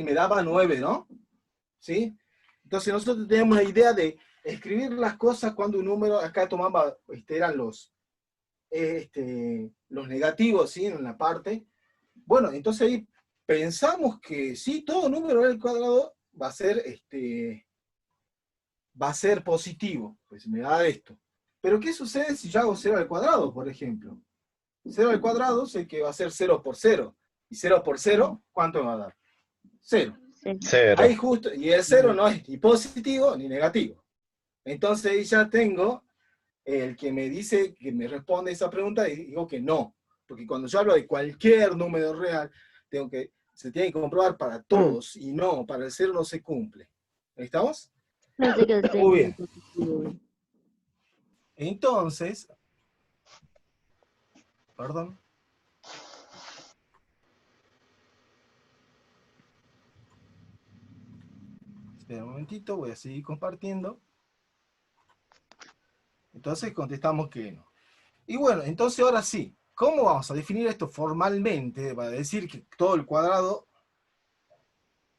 Me daba 9, ¿no? ¿Sí? Entonces nosotros tenemos la idea de escribir las cosas cuando un número, acá tomaba, eran los negativos, ¿sí? En la parte. Bueno, entonces ahí pensamos que sí, todo número al cuadrado va a ser positivo. Pues me da esto. Pero ¿qué sucede si yo hago 0 al cuadrado, por ejemplo? 0 al cuadrado sé que va a ser 0 por 0. Y 0 por 0, ¿cuánto me va a dar? 0. Cero. Ahí justo, y el 0 no es ni positivo ni negativo. Entonces ahí ya tengo el que me dice, que me responde esa pregunta, y digo que no. Porque cuando yo hablo de cualquier número real, se tiene que comprobar para todos, y no, para el 0 no se cumple. ¿Estamos? Pensé que el 0 Muy era bien. positivo. Entonces, perdón. Espera un momentito, voy a seguir compartiendo. Entonces contestamos que no. Y bueno, entonces ahora sí, ¿cómo vamos a definir esto formalmente para decir que todo el cuadrado,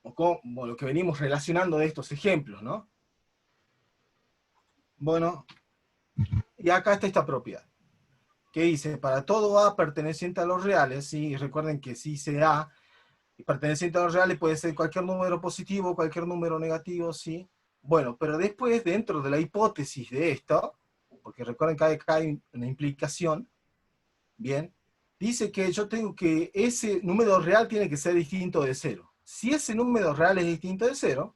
o como lo que venimos relacionando de estos ejemplos, ¿no? Bueno, y acá está esta propiedad, que dice, para todo A perteneciente a los reales, ¿sí? Y recuerden que si dice A, y perteneciente a los reales puede ser cualquier número positivo, cualquier número negativo, ¿sí? Bueno, pero después, dentro de la hipótesis de esto, porque recuerden que acá hay una implicación, bien, dice que yo tengo que ese número real tiene que ser distinto de 0. Si ese número real es distinto de 0,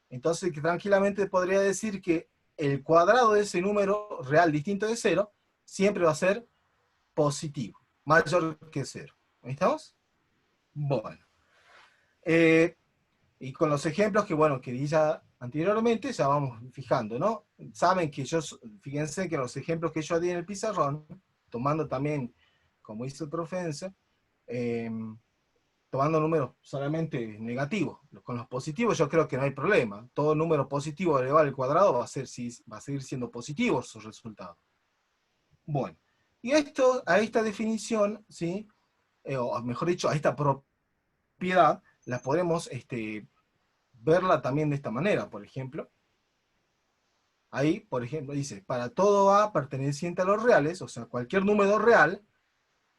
entonces que tranquilamente podría decir que el cuadrado de ese número real distinto de 0 siempre va a ser positivo, mayor que 0. ¿Estamos? Bueno. Y con los ejemplos que, bueno, que di ya anteriormente, ya vamos fijando, ¿no? Saben que fíjense que los ejemplos que yo di en el pizarrón, tomando también, como hizo el profe Enzo, tomando números solamente negativos. Con los positivos yo creo que no hay problema. Todo número positivo elevado al cuadrado va a seguir siendo positivo su resultado. Bueno, y a esta definición, ¿sí? O mejor dicho, a esta propiedad, la podemos verla también de esta manera, por ejemplo. Ahí, por ejemplo, dice, para todo A perteneciente a los reales, o sea, cualquier número real,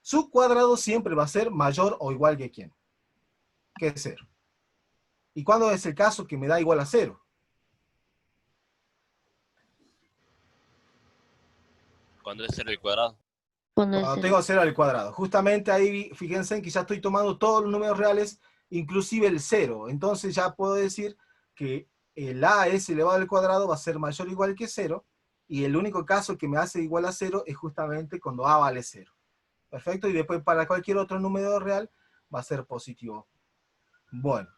su cuadrado siempre va a ser mayor o igual que ¿quién? Que 0. ¿Y cuándo es el caso que me da igual a 0? ¿Cuándo es 0 al cuadrado? Cuando tengo 0 al cuadrado. Justamente ahí, fíjense que ya estoy tomando todos los números reales, inclusive el 0. Entonces ya puedo decir que el AS elevado al cuadrado va a ser mayor o igual que 0, y el único caso que me hace igual a 0 es justamente cuando A vale 0. Perfecto, y después para cualquier otro número real va a ser positivo. Bueno,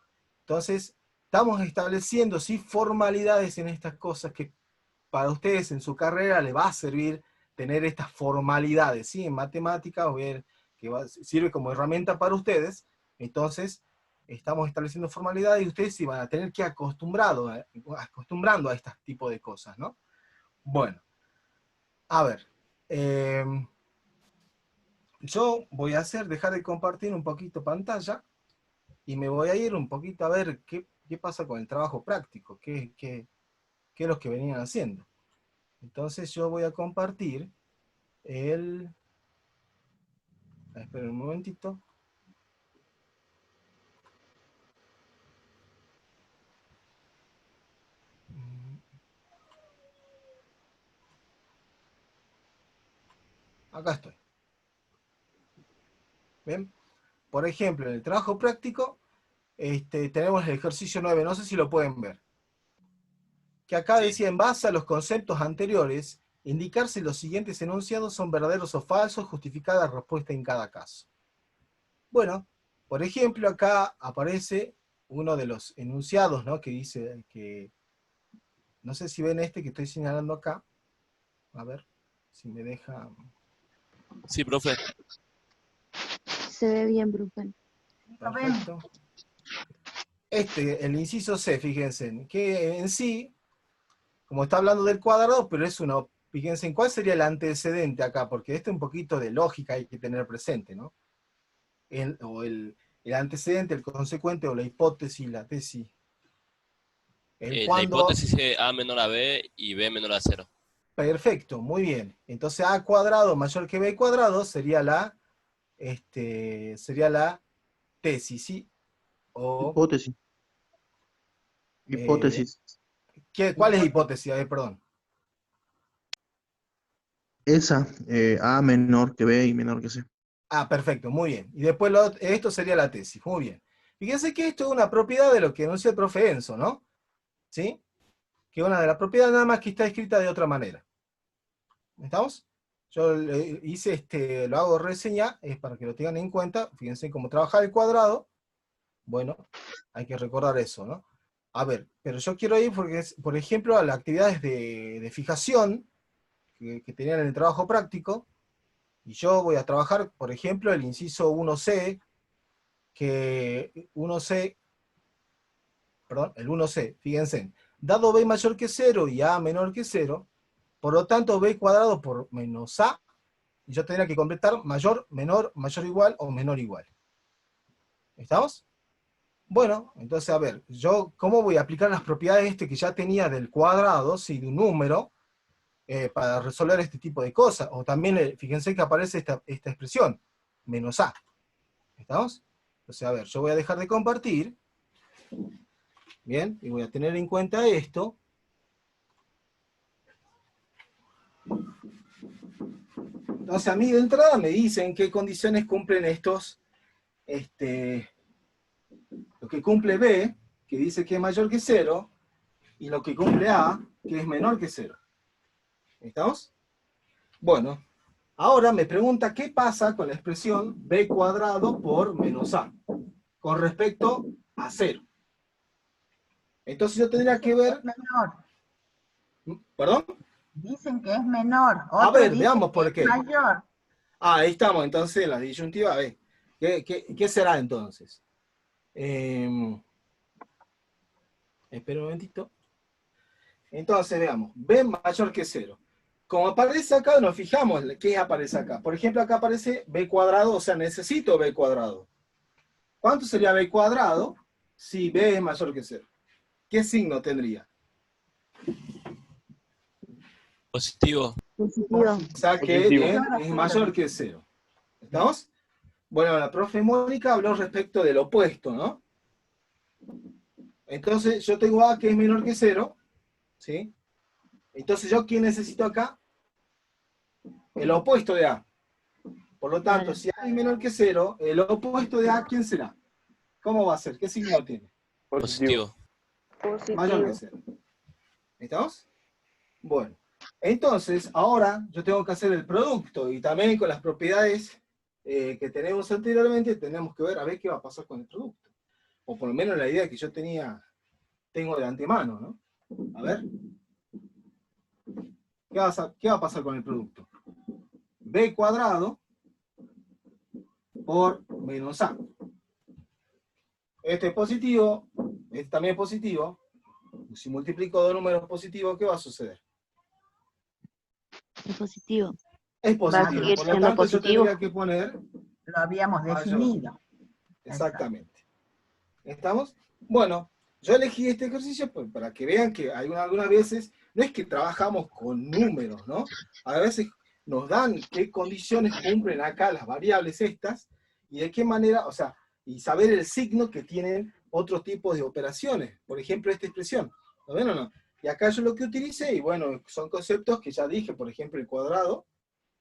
entonces estamos estableciendo ¿sí? formalidades en estas cosas que para ustedes en su carrera les va a servir tener estas formalidades, ¿sí? En matemáticas, o ver que sirve como herramienta para ustedes. Entonces, estamos estableciendo formalidades y ustedes se van a tener que ir acostumbrando a este tipo de cosas, ¿no? Bueno, a ver. Yo voy a dejar de compartir un poquito pantalla y me voy a ir un poquito a ver qué pasa con el trabajo práctico, qué es lo que venían haciendo. Entonces yo voy a compartir esperen un momentito. Acá estoy. ¿Ven? Por ejemplo, en el trabajo práctico, tenemos el ejercicio 9, no sé si lo pueden ver. Que acá decía, en base a los conceptos anteriores, indicar si los siguientes enunciados son verdaderos o falsos, justificada la respuesta en cada caso. Bueno, por ejemplo, acá aparece uno de los enunciados, ¿no? Que dice que, no sé si ven que estoy señalando acá. A ver, si me deja... Sí, profe. Se ve bien, profe. Perfecto. El inciso C, fíjense, que en sí, como está hablando del cuadrado, pero es fíjense en cuál sería el antecedente acá, porque un poquito de lógica hay que tener presente, ¿no? El antecedente, el consecuente, o la hipótesis, la tesis. La hipótesis es A menor a B y B menor a 0. Perfecto, muy bien. Entonces A cuadrado mayor que B cuadrado sería la tesis, ¿sí? O, hipótesis. Hipótesis. ¿cuál es hipótesis? A ver, perdón. Esa, A menor que B y menor que C. Ah, perfecto, muy bien. Y después esto sería la tesis, muy bien. Fíjense que esto es una propiedad de lo que enuncia el profe Enzo, ¿no? ¿Sí? Que una de las propiedades nada más que está escrita de otra manera. ¿Estamos? Yo hice lo hago reseña, es para que lo tengan en cuenta. Fíjense cómo trabajar el cuadrado. Bueno, hay que recordar eso, ¿no? A ver, pero yo quiero ir, porque por ejemplo, a las actividades de fijación que tenían en el trabajo práctico, y yo voy a trabajar, por ejemplo, el inciso 1C, el 1C, fíjense, dado B mayor que 0 y A menor que 0, por lo tanto B cuadrado por menos A, y yo tendría que completar mayor, menor, mayor igual o menor igual. ¿Estamos? Bueno, entonces a ver, yo ¿cómo voy a aplicar las propiedades que ya tenía del cuadrado, sí, de un número, para resolver este tipo de cosas? O también, fíjense que aparece esta expresión, menos A. ¿Estamos? Entonces, a ver, yo voy a dejar de compartir. Bien, y voy a tener en cuenta esto. Entonces, a mí de entrada me dicen qué condiciones cumplen estos, lo que cumple B, que dice que es mayor que 0, y lo que cumple A, que es menor que 0. ¿Estamos? Bueno, ahora me pregunta qué pasa con la expresión B cuadrado por menos A, con respecto a 0. Entonces yo tendría que ver... Menor. ¿Perdón? Dicen que es menor. A ver, veamos por qué. Mayor. Ah, ahí estamos, entonces, la disyuntiva B. ¿Qué será entonces? Espera un momentito. Entonces, veamos. B mayor que 0. Como aparece acá, nos fijamos qué aparece acá. Por ejemplo, acá aparece B cuadrado, o sea, necesito B cuadrado. ¿Cuánto sería B cuadrado si B es mayor que 0? ¿Qué signo tendría? Positivo. Positivo. O sea que es mayor que 0. ¿Estamos? Bueno, la profe Mónica habló respecto del opuesto, ¿no? Entonces yo tengo A que es menor que 0, ¿sí? Entonces yo, ¿qué necesito acá? El opuesto de A. Por lo tanto, si A es menor que 0, el opuesto de A, ¿quién será? ¿Cómo va a ser? ¿Qué signo tiene? Positivo. Mayor que 0. ¿Estamos? Bueno. Entonces, ahora yo tengo que hacer el producto, y también con las propiedades que tenemos anteriormente, tenemos que ver a ver qué va a pasar con el producto. O por lo menos la idea que yo tengo de antemano, ¿no? A ver. ¿Qué va a pasar con el producto? B cuadrado por menos A. Este es positivo, este también es positivo. Si multiplico dos números positivos, ¿qué va a suceder? Es positivo. Es Va a positivo, seguir por lo siendo tanto positivo. yo tendría que poner... Lo habíamos definido. Exactamente. ¿Estamos? Bueno, yo elegí este ejercicio para que vean que algunas veces, no es que trabajamos con números, ¿no? A veces nos dan qué condiciones cumplen acá las variables estas, y de qué manera, o sea, y saber el signo que tienen otros tipos de operaciones. Por ejemplo, esta expresión. ¿Lo ven o no? Y acá yo lo que utilicé, y bueno, son conceptos que ya dije, por ejemplo, el cuadrado,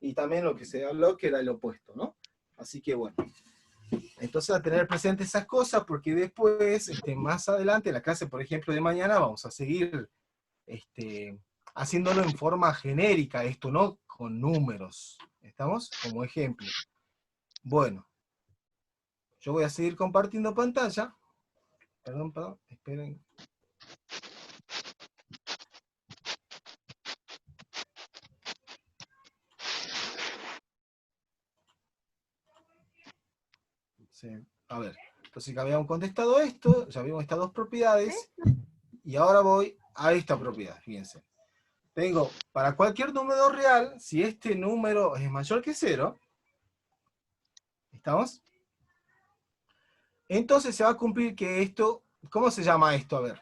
y también lo que se habló que era el opuesto, ¿no? Así que bueno. Entonces a tener presente esas cosas, porque después, más adelante, en la clase, por ejemplo, de mañana, vamos a seguir haciéndolo en forma genérica, esto, ¿no? Con números. ¿Estamos? Como ejemplo. Bueno. Yo voy a seguir compartiendo pantalla. Perdón, esperen. Sí. A ver, entonces ya habíamos contestado esto, ya vimos estas dos propiedades, y ahora voy a esta propiedad, fíjense. Tengo, para cualquier número real, si este número es mayor que 0, ¿estamos? Entonces se va a cumplir que esto, ¿cómo se llama esto? A ver.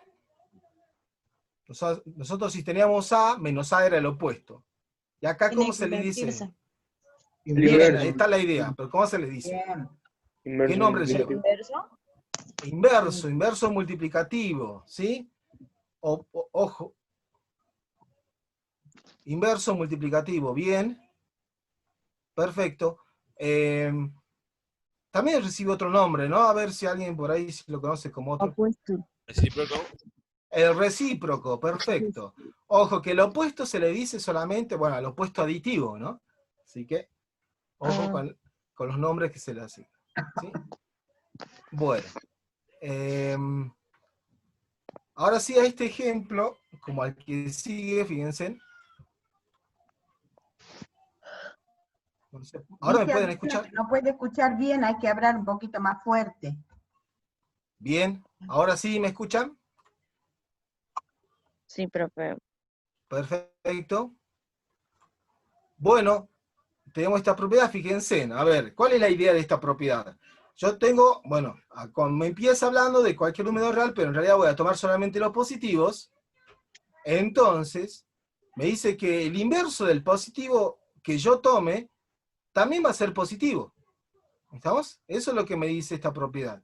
Nosotros si teníamos A, menos A era el opuesto. Y acá, ¿cómo se le dice? Bien, ahí está la idea, pero ¿cómo se le dice? Inverso, ¿Qué nombre lleva? ¿Inverso? Inverso multiplicativo, ¿sí? Ojo. Inverso multiplicativo, bien. Perfecto. También recibe otro nombre, ¿no? A ver si alguien por ahí lo conoce como otro. Opuesto. Recíproco. El recíproco, perfecto. Ojo, que el opuesto se le dice solamente, bueno, al opuesto aditivo, ¿no? Así que, ojo con los nombres que se le hacen. ¿Sí? Bueno. Ahora sí, a este ejemplo, como al que sigue, fíjense. Ahora me pueden escuchar. No puede escuchar bien, hay que hablar un poquito más fuerte. Bien, ahora sí me escuchan. Sí, profe. Perfecto. Bueno, tenemos esta propiedad, fíjense. A ver, ¿cuál es la idea de esta propiedad? Yo tengo, bueno, me empieza hablando de cualquier número real, pero en realidad voy a tomar solamente los positivos. Entonces, me dice que el inverso del positivo que yo tome también va a ser positivo. ¿Estamos? Eso es lo que me dice esta propiedad.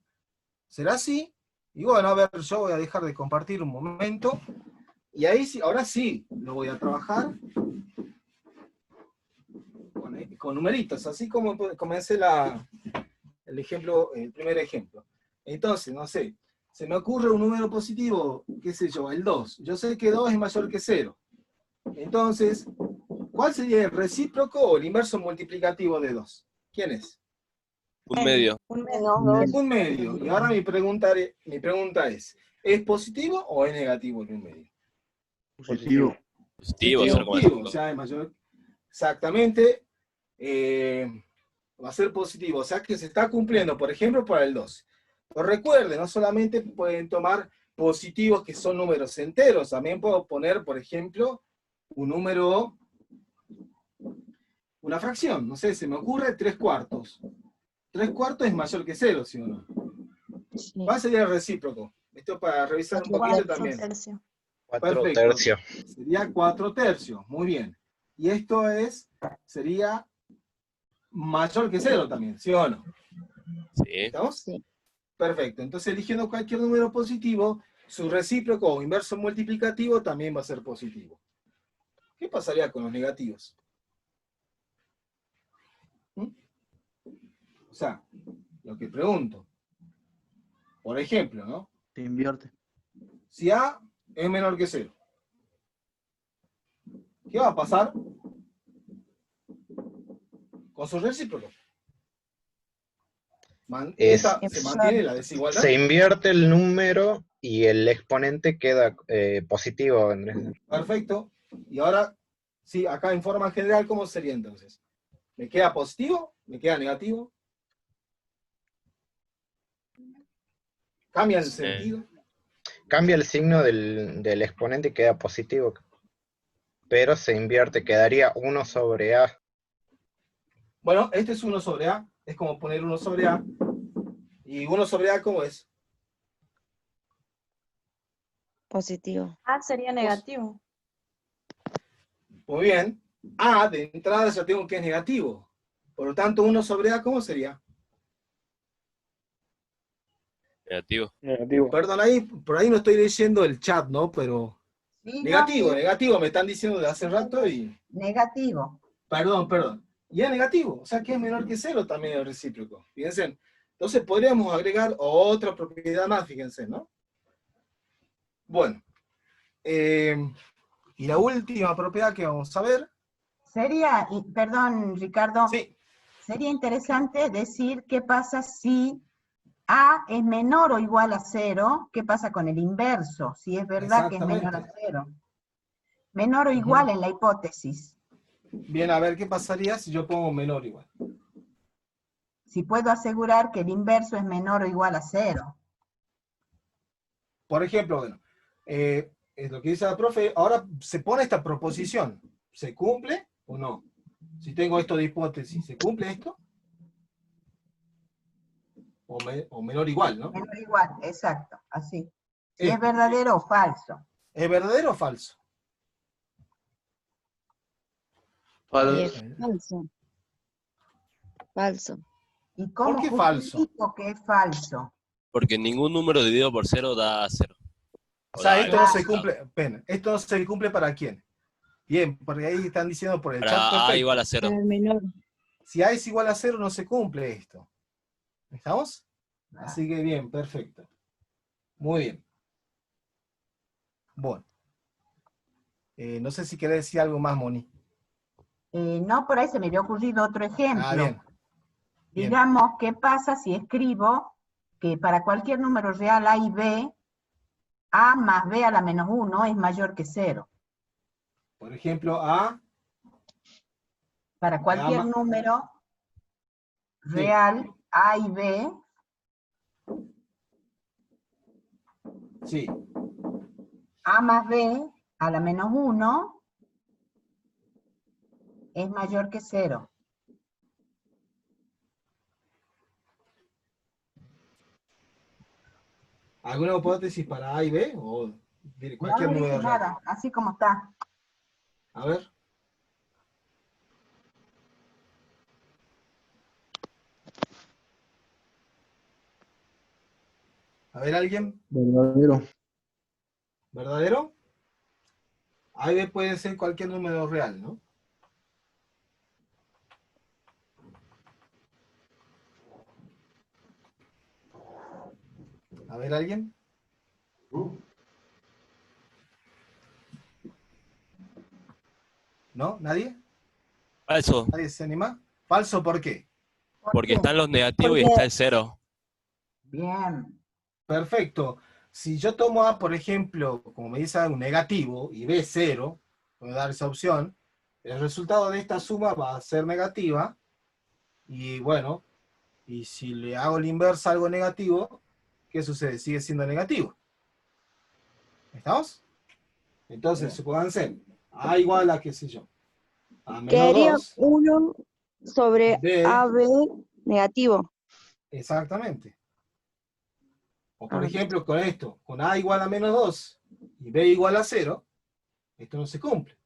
¿Será así? Y bueno, a ver, yo voy a dejar de compartir un momento. Y ahí sí, ahora sí, lo voy a trabajar con numeritos, así como comencé el ejemplo, el primer ejemplo. Entonces, no sé, se me ocurre un número positivo, qué sé yo, el 2. Yo sé que 2 es mayor que 0. Entonces, ¿cuál sería el recíproco o el inverso multiplicativo de 2? ¿Quién es? Un medio. Un medio. Y ahora mi pregunta ¿es positivo o es negativo el un medio? Positivo. Positivo, Positivo, o sea, es mayor. Exactamente. Va a ser positivo. O sea que se está cumpliendo, por ejemplo, para el 2. Pero recuerden, no solamente pueden tomar positivos que son números enteros, también puedo poner, por ejemplo, un número, una fracción. No sé, se me ocurre 3/4. 3/4 es mayor que 0, ¿sí o no? Sí. ¿Cuál sería el recíproco? Esto para revisar un poquito también. 4 Perfecto. tercios. Sería 4 tercios, muy bien. Y esto sería mayor que 0 también, ¿sí o no? Sí. ¿Estamos? Sí. Perfecto. Entonces, eligiendo cualquier número positivo, su recíproco o inverso multiplicativo también va a ser positivo. ¿Qué pasaría con los negativos? O sea, lo que pregunto. Por ejemplo, ¿no? Se invierte. Si A es menor que 0, ¿qué va a pasar con su recíproco? ¿Se mantiene la desigualdad? Se invierte el número y el exponente queda positivo. Perfecto. Y ahora, sí, acá en forma general, ¿cómo sería entonces? ¿Me queda positivo? ¿Me queda negativo? ¿Cambia el sentido? Cambia el signo del exponente y queda positivo. Pero se invierte, quedaría 1 sobre A. Bueno, este es 1 sobre A. Es como poner 1 sobre A. ¿Y 1 sobre A cómo es? Positivo. A sería negativo. Muy bien. A de entrada ya tengo que es negativo. Por lo tanto, 1 sobre A, ¿cómo sería? Negativo. Perdón, por ahí no estoy leyendo el chat, ¿no? Pero... Sí, negativo, no, negativo, me están diciendo de hace rato y... negativo. Perdón. Y es negativo, o sea que es menor que 0 también el recíproco. Fíjense. Entonces podríamos agregar otra propiedad más, fíjense, ¿no? Bueno. Y la última propiedad que vamos a ver. Sería, perdón, Ricardo. Sí. Sería interesante decir qué pasa si A es menor o igual a 0, ¿qué pasa con el inverso? Si es verdad que es menor a 0. Menor o igual en la hipótesis. Bien, a ver qué pasaría si yo pongo menor o igual. Si puedo asegurar que el inverso es menor o igual a 0. Por ejemplo, bueno, es lo que dice la profe, ahora se pone esta proposición. ¿Se cumple o no? Si tengo esto de hipótesis, ¿se cumple esto? O menor o igual, ¿no? Menor o igual, exacto, así. Si es verdadero o falso. ¿Es verdadero o falso? Falso. Falso. ¿Y cómo ¿Por qué falso? justifico que es falso? Porque ningún número dividido por 0 da 0. O sea, esto no se cumple, esto no se cumple ¿para quién? Bien, porque ahí están diciendo por el para chat. A Perfecto. igual a 0. Para el menor. Si A es igual a 0 no se cumple esto. ¿Estamos? Así que bien, perfecto. Muy bien. Bueno. No sé si querés decir algo más, Moni. No, por ahí se me había ocurrido otro ejemplo. Ah, bien. Bien. Digamos, ¿qué pasa si escribo que para cualquier número real A y B, A más B a la menos 1 es mayor que 0? Por ejemplo, A. Para cualquier número real A y B, sí. A más B a la menos 1 es mayor que 0. ¿Alguna hipótesis para A y B? ¿O cualquier No número dije real? nada, así como está. A ver. A ver, ¿alguien? Verdadero. ¿Verdadero? A y B puede ser cualquier número real, ¿no? A ver, ¿alguien? ¿No? ¿Nadie? Falso. ¿Nadie se anima? ¿Falso por qué? Porque están los negativos y está el 0. Bien. Perfecto. Si yo tomo A, por ejemplo, como me dice un negativo, y B 0, voy a dar esa opción, el resultado de esta suma va a ser negativa, y bueno, y si le hago la inversa a algo negativo, ¿qué sucede? Sigue siendo negativo. ¿Estamos? Entonces, supónganse, A igual a, qué sé yo, a menos Quedaría 2, 1 sobre B, AB negativo. exactamente. O por ejemplo, con esto, con A igual a menos 2 y B igual a 0, esto no se cumple.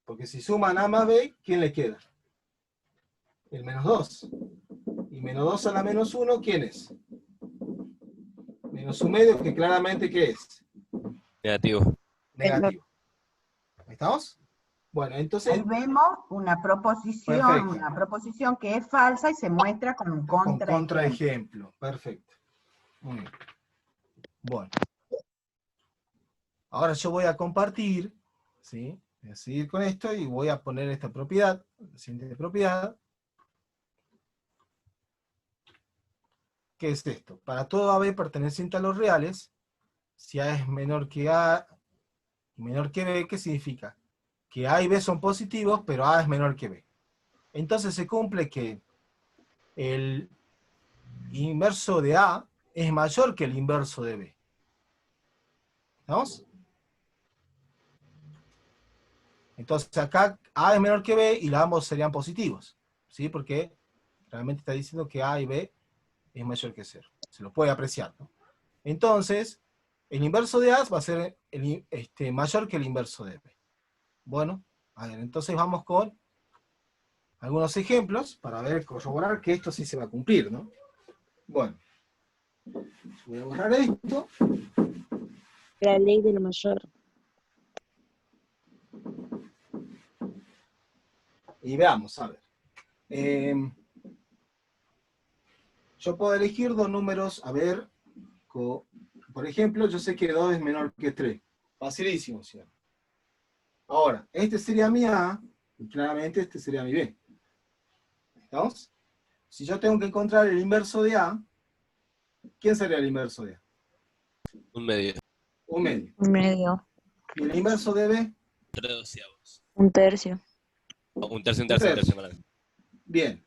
Porque si suman A más B, ¿quién le queda? El menos 2. Y menos 2 a la menos 1, ¿quién es? Menos un medio, que claramente, ¿qué es? Negativo. Negativo. ¿Estamos? Bueno, entonces... Ahí vemos una proposición que es falsa y se muestra con un contraejemplo. Con contraejemplo, perfecto. Muy bien. Bueno. Ahora yo voy a compartir, ¿sí? Voy a seguir con esto y voy a poner esta propiedad, la siguiente propiedad. ¿Qué es esto? Para todo AB perteneciente a los reales, si A es menor que A y menor que B, ¿qué significa? Que A y B son positivos, pero A es menor que B. Entonces se cumple que el inverso de A es mayor que el inverso de B. ¿Estamos? Entonces acá A es menor que B y ambos serían positivos, ¿sí? Porque realmente está diciendo que A y B es mayor que 0. Se lo puede apreciar, ¿no? Entonces, el inverso de A va a ser mayor que el inverso de B. Bueno, a ver, entonces vamos con algunos ejemplos para ver, corroborar que esto sí se va a cumplir, ¿no? Bueno, voy a borrar esto. La ley de lo mayor. Y veamos, a ver. Yo puedo elegir dos números, a ver, por ejemplo, yo sé que 2 es menor que 3. Facilísimo, ¿cierto? Ahora, este sería mi A, y claramente este sería mi B. ¿Estamos? Si yo tengo que encontrar el inverso de A, ¿quién sería el inverso de A? Un medio. Un medio. Un medio. ¿Y el inverso de B? 3 doceavos. Un tercio. Un tercio, un tercio, un tercio. Bien.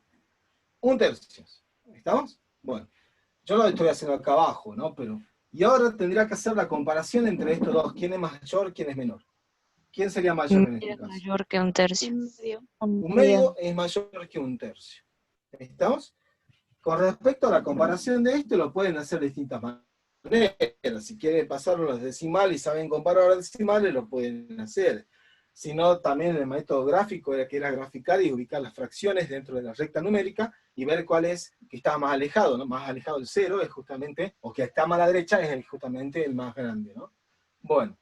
Un tercio. ¿Estamos? Bueno. Yo lo estoy haciendo acá abajo, ¿no? Pero... Y ahora tendría que hacer la comparación entre estos dos. ¿Quién es mayor, quién es menor? ¿Quién sería mayor en este caso? Mayor que un tercio. Un medio es mayor que un tercio. ¿Estamos? Con respecto a la comparación de esto, lo pueden hacer de distintas maneras. Si quieren pasarlo a los decimales y saben comparar los decimales, lo pueden hacer. Si no, también el método gráfico era que era graficar y ubicar las fracciones dentro de la recta numérica y ver cuál es que está más alejado, ¿no? Más alejado del 0 es justamente, o que está más a la derecha es justamente el más grande, ¿no? Bueno,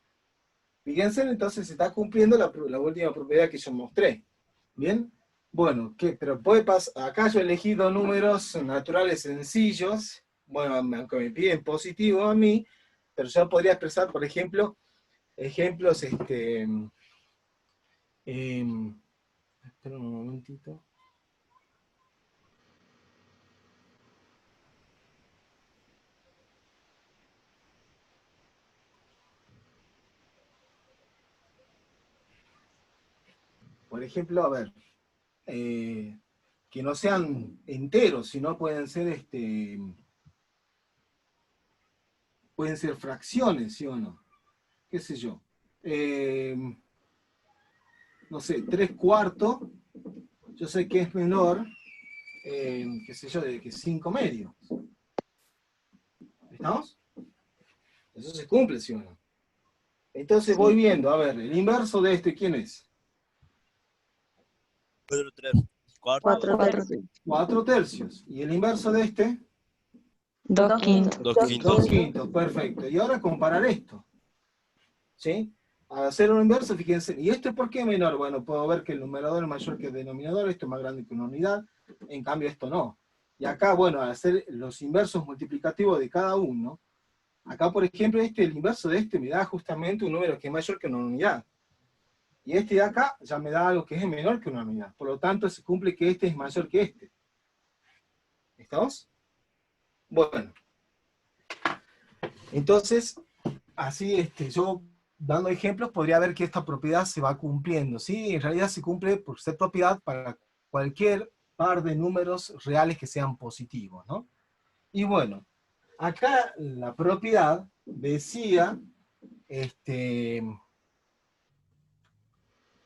fíjense, entonces se está cumpliendo la última propiedad que yo mostré. ¿Bien? Bueno, pero puede pasar, acá yo he elegido números naturales sencillos, bueno, aunque me piden positivo a mí, pero yo podría expresar, por ejemplo, ejemplos, espera un momentito. Por ejemplo, a ver, que no sean enteros, sino pueden ser, pueden ser fracciones, ¿sí o no? ¿Qué sé yo? No sé, 3/4, yo sé que es menor, qué sé yo, de que 5/2. ¿Estamos? Eso se cumple, ¿sí o no? Entonces voy viendo, a ver, el inverso de este, ¿quién es? 4 tercios. ¿Y el inverso de este? 2/5. 2/5, perfecto. Y ahora comparar esto. ¿Sí? Al hacer un inverso, fíjense, ¿y esto por qué menor? Bueno, puedo ver que el numerador es mayor que el denominador, esto es más grande que una unidad, en cambio esto no. Y acá, bueno, al hacer los inversos multiplicativos de cada uno, acá, por ejemplo, el inverso de este me da justamente un número que es mayor que una unidad. Y este de acá ya me da algo que es menor que una unidad. Por lo tanto, se cumple que este es mayor que este. ¿Estamos? Bueno. Entonces, así yo, dando ejemplos, podría ver que esta propiedad se va cumpliendo. ¿Sí? En realidad se cumple por ser propiedad para cualquier par de números reales que sean positivos, ¿no? Y bueno, acá la propiedad decía,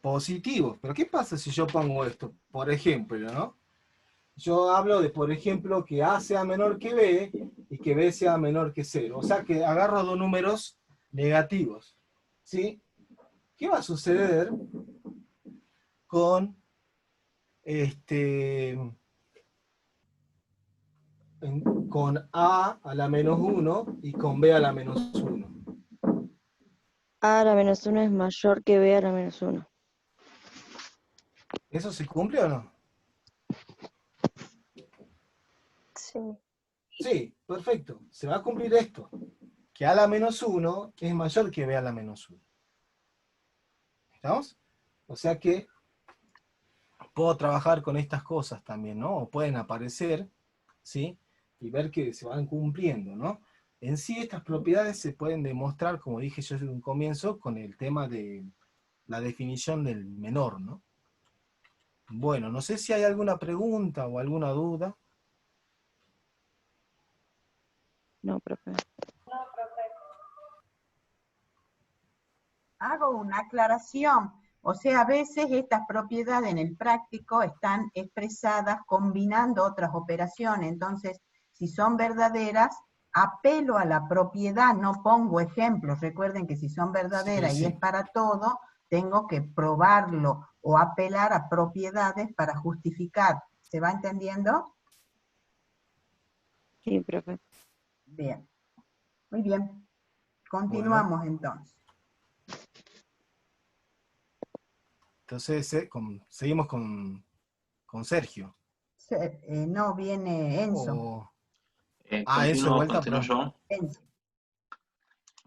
positivos. Pero ¿qué pasa si yo pongo esto? Por ejemplo, ¿no? Yo hablo de, por ejemplo, que A sea menor que B y que B sea menor que 0. O sea que agarro dos números negativos. ¿Sí? ¿Qué va a suceder con con A a la menos 1 y con B a la menos 1? A a la menos 1 es mayor que B a la menos 1. ¿Eso se cumple o no? Sí. Sí, perfecto. Se va a cumplir esto. Que A a la menos 1 es mayor que B a la menos 1. ¿Estamos? O sea que puedo trabajar con estas cosas también, ¿no? O pueden aparecer, ¿sí? Y ver que se van cumpliendo, ¿no? En sí estas propiedades se pueden demostrar, como dije yo desde un comienzo, con el tema de la definición del menor, ¿no? Bueno, no sé si hay alguna pregunta o alguna duda. No, profe. Hago una aclaración. O sea, a veces estas propiedades en el práctico están expresadas combinando otras operaciones. Entonces, si son verdaderas, apelo a la propiedad, no pongo ejemplos. Recuerden que si son verdaderas y es para todo, tengo que probarlo o apelar a propiedades para justificar. ¿Se va entendiendo? Sí, profe. Bien. Muy bien. Continuamos entonces. Entonces, seguimos con Sergio. No, viene Enzo. O... Enzo de vuelta, Continúo yo. Enzo.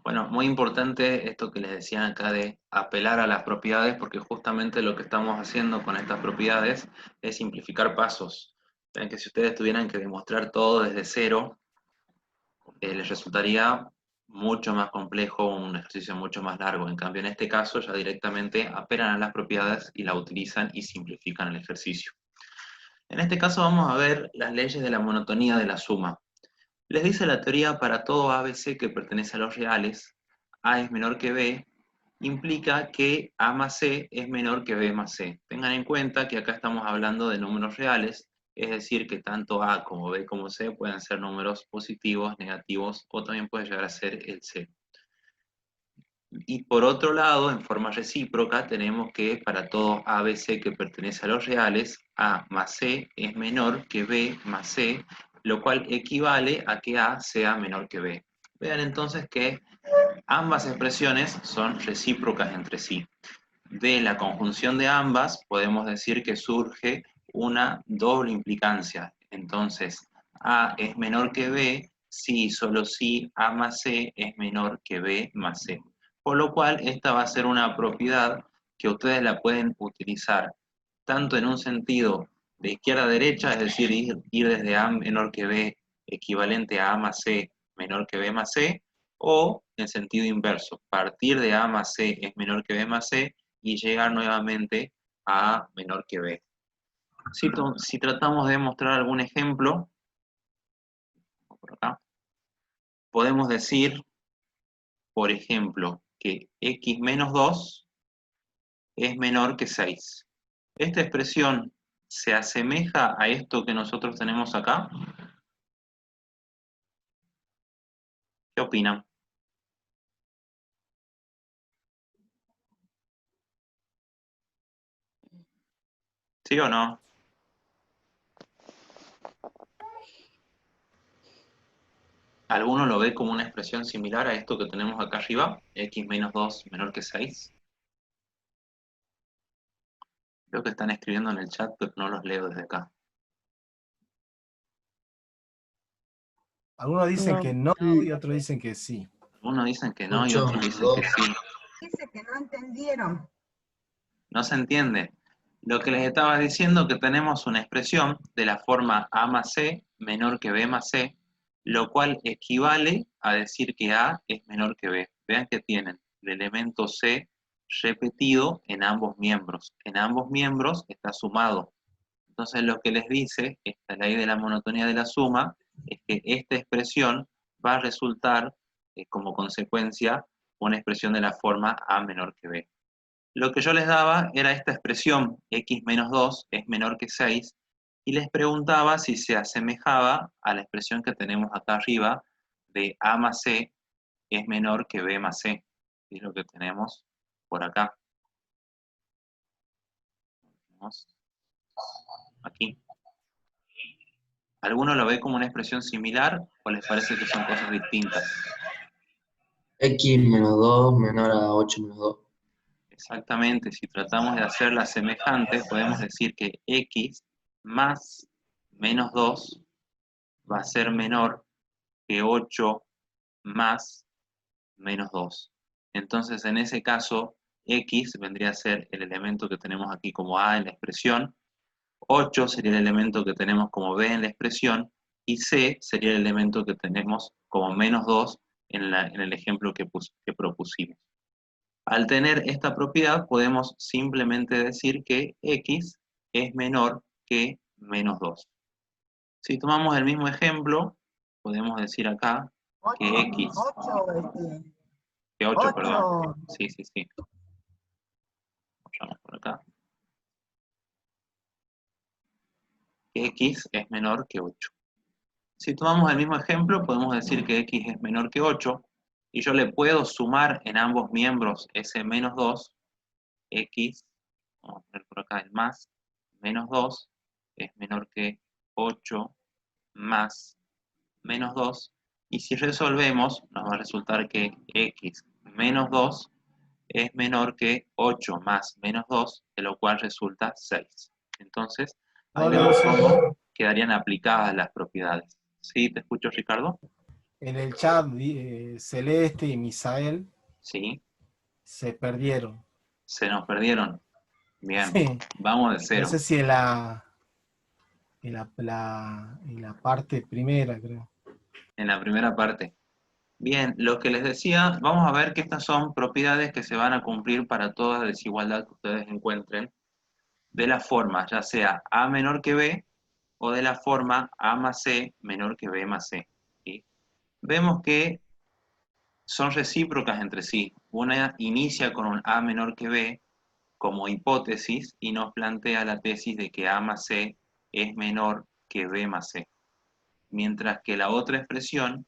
Bueno, muy importante esto que les decía acá de apelar a las propiedades, porque justamente lo que estamos haciendo con estas propiedades es simplificar pasos. Ven que si ustedes tuvieran que demostrar todo desde cero, les resultaría mucho más complejo, un ejercicio mucho más largo. En cambio, en este caso ya directamente apelan a las propiedades y la utilizan y simplifican el ejercicio. En este caso vamos a ver las leyes de la monotonía de la suma. Les dice la teoría para todo ABC que pertenece a los reales, A es menor que B, implica que A más C es menor que B más C. Tengan en cuenta que acá estamos hablando de números reales, es decir, que tanto A como B como C pueden ser números positivos, negativos, o también puede llegar a ser el C. Y por otro lado, en forma recíproca, tenemos que para todo ABC que pertenece a los reales, A más C es menor que B más C, lo cual equivale a que A sea menor que B. Vean entonces que ambas expresiones son recíprocas entre sí. de la conjunción de ambas, podemos decir que surge una doble implicancia. Entonces, A es menor que B si y solo si A más C es menor que B más C. Por lo cual, esta va a ser una propiedad que ustedes la pueden utilizar tanto en un sentido de izquierda a derecha, es decir, ir desde A menor que B equivalente a A más C menor que B más C, o en sentido inverso, partir de A más C es menor que B más C y llegar nuevamente a A menor que B. Si tratamos de mostrar algún ejemplo, por acá, podemos decir, por ejemplo, que x menos 2 es menor que 6. Esta expresión se asemeja a esto que nosotros tenemos acá. ¿Qué opinan? ¿Sí o no? ¿Alguno lo ve como una expresión similar a esto que tenemos acá arriba? X menos 2 menor que 6. Creo que están escribiendo en el chat, pero no los leo desde acá. Algunos dicen No. que no y otros dicen que sí. Algunos dicen que no y otros dicen que sí. Dice que no entendieron. No se entiende. Lo que les estaba diciendo que tenemos una expresión de la forma A más C menor que B más C, lo cual equivale a decir que A es menor que B. Vean que tienen el elemento C repetido en ambos miembros. En ambos miembros está sumado. Entonces lo que les dice esta ley de la monotonía de la suma es que esta expresión va a resultar como consecuencia una expresión de la forma A menor que B. Lo que yo les daba era esta expresión, x menos 2 es menor que 6, y les preguntaba si se asemejaba a la expresión que tenemos acá arriba de A más C es menor que B más C, que es lo que tenemos por acá. Tenemos aquí. ¿Alguno lo ve como una expresión similar o les parece que son cosas distintas? X menos 2 menor a 8 menos 2. Exactamente, si tratamos de hacerla semejante, podemos decir que x más menos 2 va a ser menor que 8 más menos 2. Entonces, en ese caso, x vendría a ser el elemento que tenemos aquí como a en la expresión, 8 sería el elemento que tenemos como b en la expresión, y c sería el elemento que tenemos como menos 2 en el ejemplo que propusimos. Al tener esta propiedad, podemos simplemente decir que x es menor que menos 2. Si tomamos el mismo ejemplo, podemos decir acá que x, 8, que 8, 8. perdón. Sí. Vamos por acá. Que x es menor que 8. Si tomamos el mismo ejemplo, podemos decir que x es menor que 8, y yo le puedo sumar en ambos miembros ese menos 2, x, vamos a poner por acá el más, menos 2, es menor que 8 más menos 2, y si resolvemos, nos va a resultar que x menos 2 es menor que 8 más menos 2, de lo cual resulta 6. Entonces, ahí vemos cómo quedarían aplicadas las propiedades. ¿Sí? ¿Te escucho, Ricardo? En el chat, Celeste y Misael Sí. se perdieron. Se nos perdieron. Bien, Sí. Vamos de cero. No sé si en la parte primera, creo. En la primera parte. Bien, lo que les decía, vamos a ver que estas son propiedades que se van a cumplir para toda desigualdad que ustedes encuentren, de la forma ya sea A menor que B, o de la forma A más C menor que B más C. ¿Sí? Vemos que son recíprocas entre sí. Una inicia con un A menor que B como hipótesis y nos plantea la tesis de que A más C es menor que B más C. Mientras que la otra expresión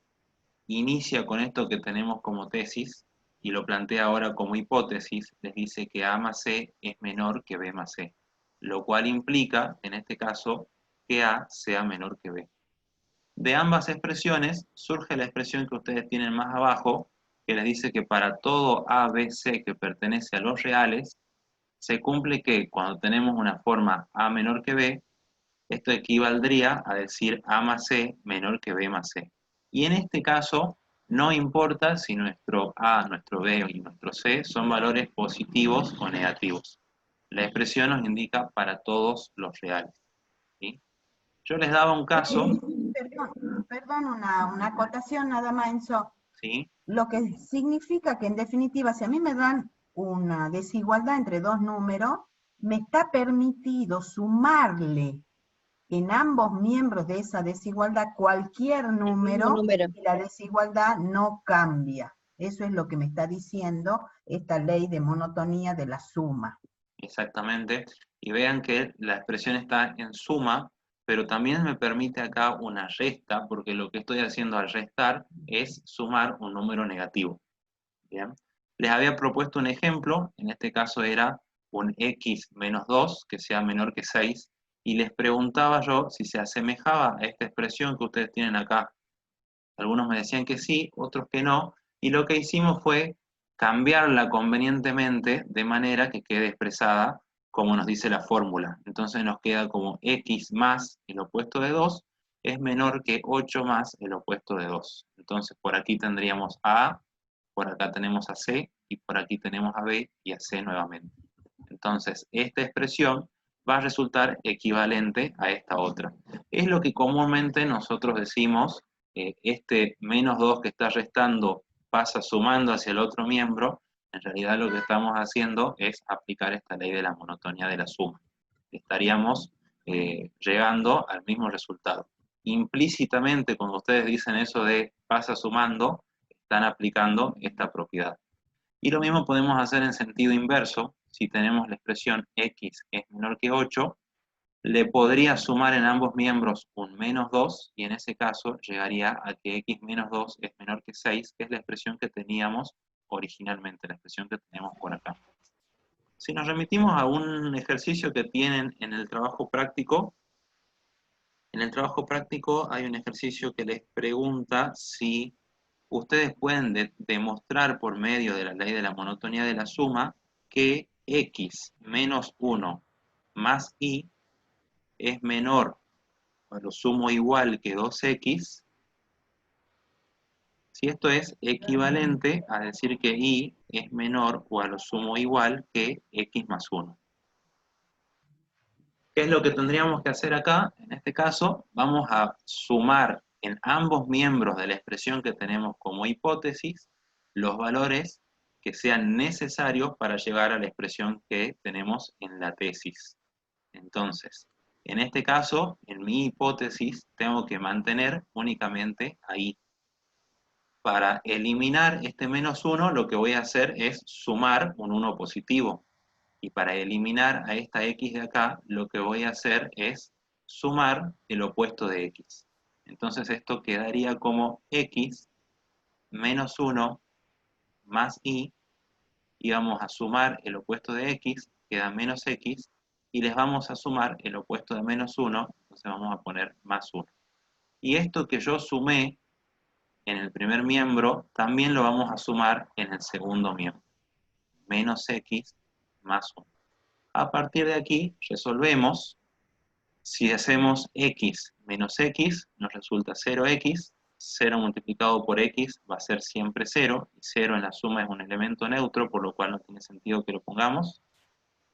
inicia con esto que tenemos como tesis y lo plantea ahora como hipótesis, les dice que A más C es menor que B más C, lo cual implica, en este caso, que A sea menor que B. De ambas expresiones surge la expresión que ustedes tienen más abajo, que les dice que para todo A, B, C que pertenece a los reales, se cumple que cuando tenemos una forma A menor que B, esto equivaldría a decir A más C menor que B más C. Y en este caso, no importa si nuestro A, nuestro B y nuestro C son valores positivos o negativos. La expresión nos indica para todos los reales. ¿Sí? Yo les daba un caso. Perdón, una acotación nada más, Enzo. ¿Sí? Lo que significa que en definitiva, si a mí me dan una desigualdad entre dos números, me está permitido sumarle en ambos miembros de esa desigualdad cualquier número y la desigualdad no cambia. Eso es lo que me está diciendo esta ley de monotonía de la suma. Exactamente. Y vean que la expresión está en suma, pero también me permite acá una resta, porque lo que estoy haciendo al restar es sumar un número negativo. ¿Bien? Les había propuesto un ejemplo, en este caso era un x menos 2, que sea menor que 6, y les preguntaba yo si se asemejaba a esta expresión que ustedes tienen acá. Algunos me decían que sí, otros que no, y lo que hicimos fue cambiarla convenientemente de manera que quede expresada como nos dice la fórmula. Entonces nos queda como x más el opuesto de 2 es menor que 8 más el opuesto de 2. Entonces por aquí tendríamos a A, por acá tenemos a C, y por aquí tenemos a B y a C nuevamente. Entonces esta expresión va a resultar equivalente a esta otra. Es lo que comúnmente nosotros decimos, este menos 2 que está restando pasa sumando hacia el otro miembro. En realidad lo que estamos haciendo es aplicar esta ley de la monotonía de la suma. Estaríamos llegando al mismo resultado. Implícitamente, cuando ustedes dicen eso de pasa sumando, están aplicando esta propiedad. Y lo mismo podemos hacer en sentido inverso. Si tenemos la expresión x es menor que 8, le podría sumar en ambos miembros un menos 2, y en ese caso llegaría a que x menos 2 es menor que 6, que es la expresión que teníamos originalmente, la expresión que tenemos por acá. Si nos remitimos a un ejercicio que tienen en el trabajo práctico, en el trabajo práctico hay un ejercicio que les pregunta si ustedes pueden demostrar por medio de la ley de la monotonía de la suma que x menos 1 más y es menor o a lo sumo igual que 2x, si esto es equivalente a decir que y es menor o a lo sumo igual que x más 1. ¿Qué es lo que tendríamos que hacer acá? En este caso, vamos a sumar en ambos miembros de la expresión que tenemos como hipótesis los valores que sean necesarios para llegar a la expresión que tenemos en la tesis. Entonces, en este caso, en mi hipótesis, tengo que mantener únicamente a y. Para eliminar este menos 1, lo que voy a hacer es sumar un 1 positivo. Y para eliminar a esta x de acá, lo que voy a hacer es sumar el opuesto de x. Entonces esto quedaría como x menos 1 más y vamos a sumar el opuesto de x, queda menos x, y les vamos a sumar el opuesto de menos 1, entonces vamos a poner más 1. Y esto que yo sumé en el primer miembro, también lo vamos a sumar en el segundo miembro. Menos x más 1. A partir de aquí resolvemos. Si hacemos x menos x, nos resulta 0x. 0 multiplicado por x va a ser siempre 0. Y 0 en la suma es un elemento neutro, por lo cual no tiene sentido que lo pongamos.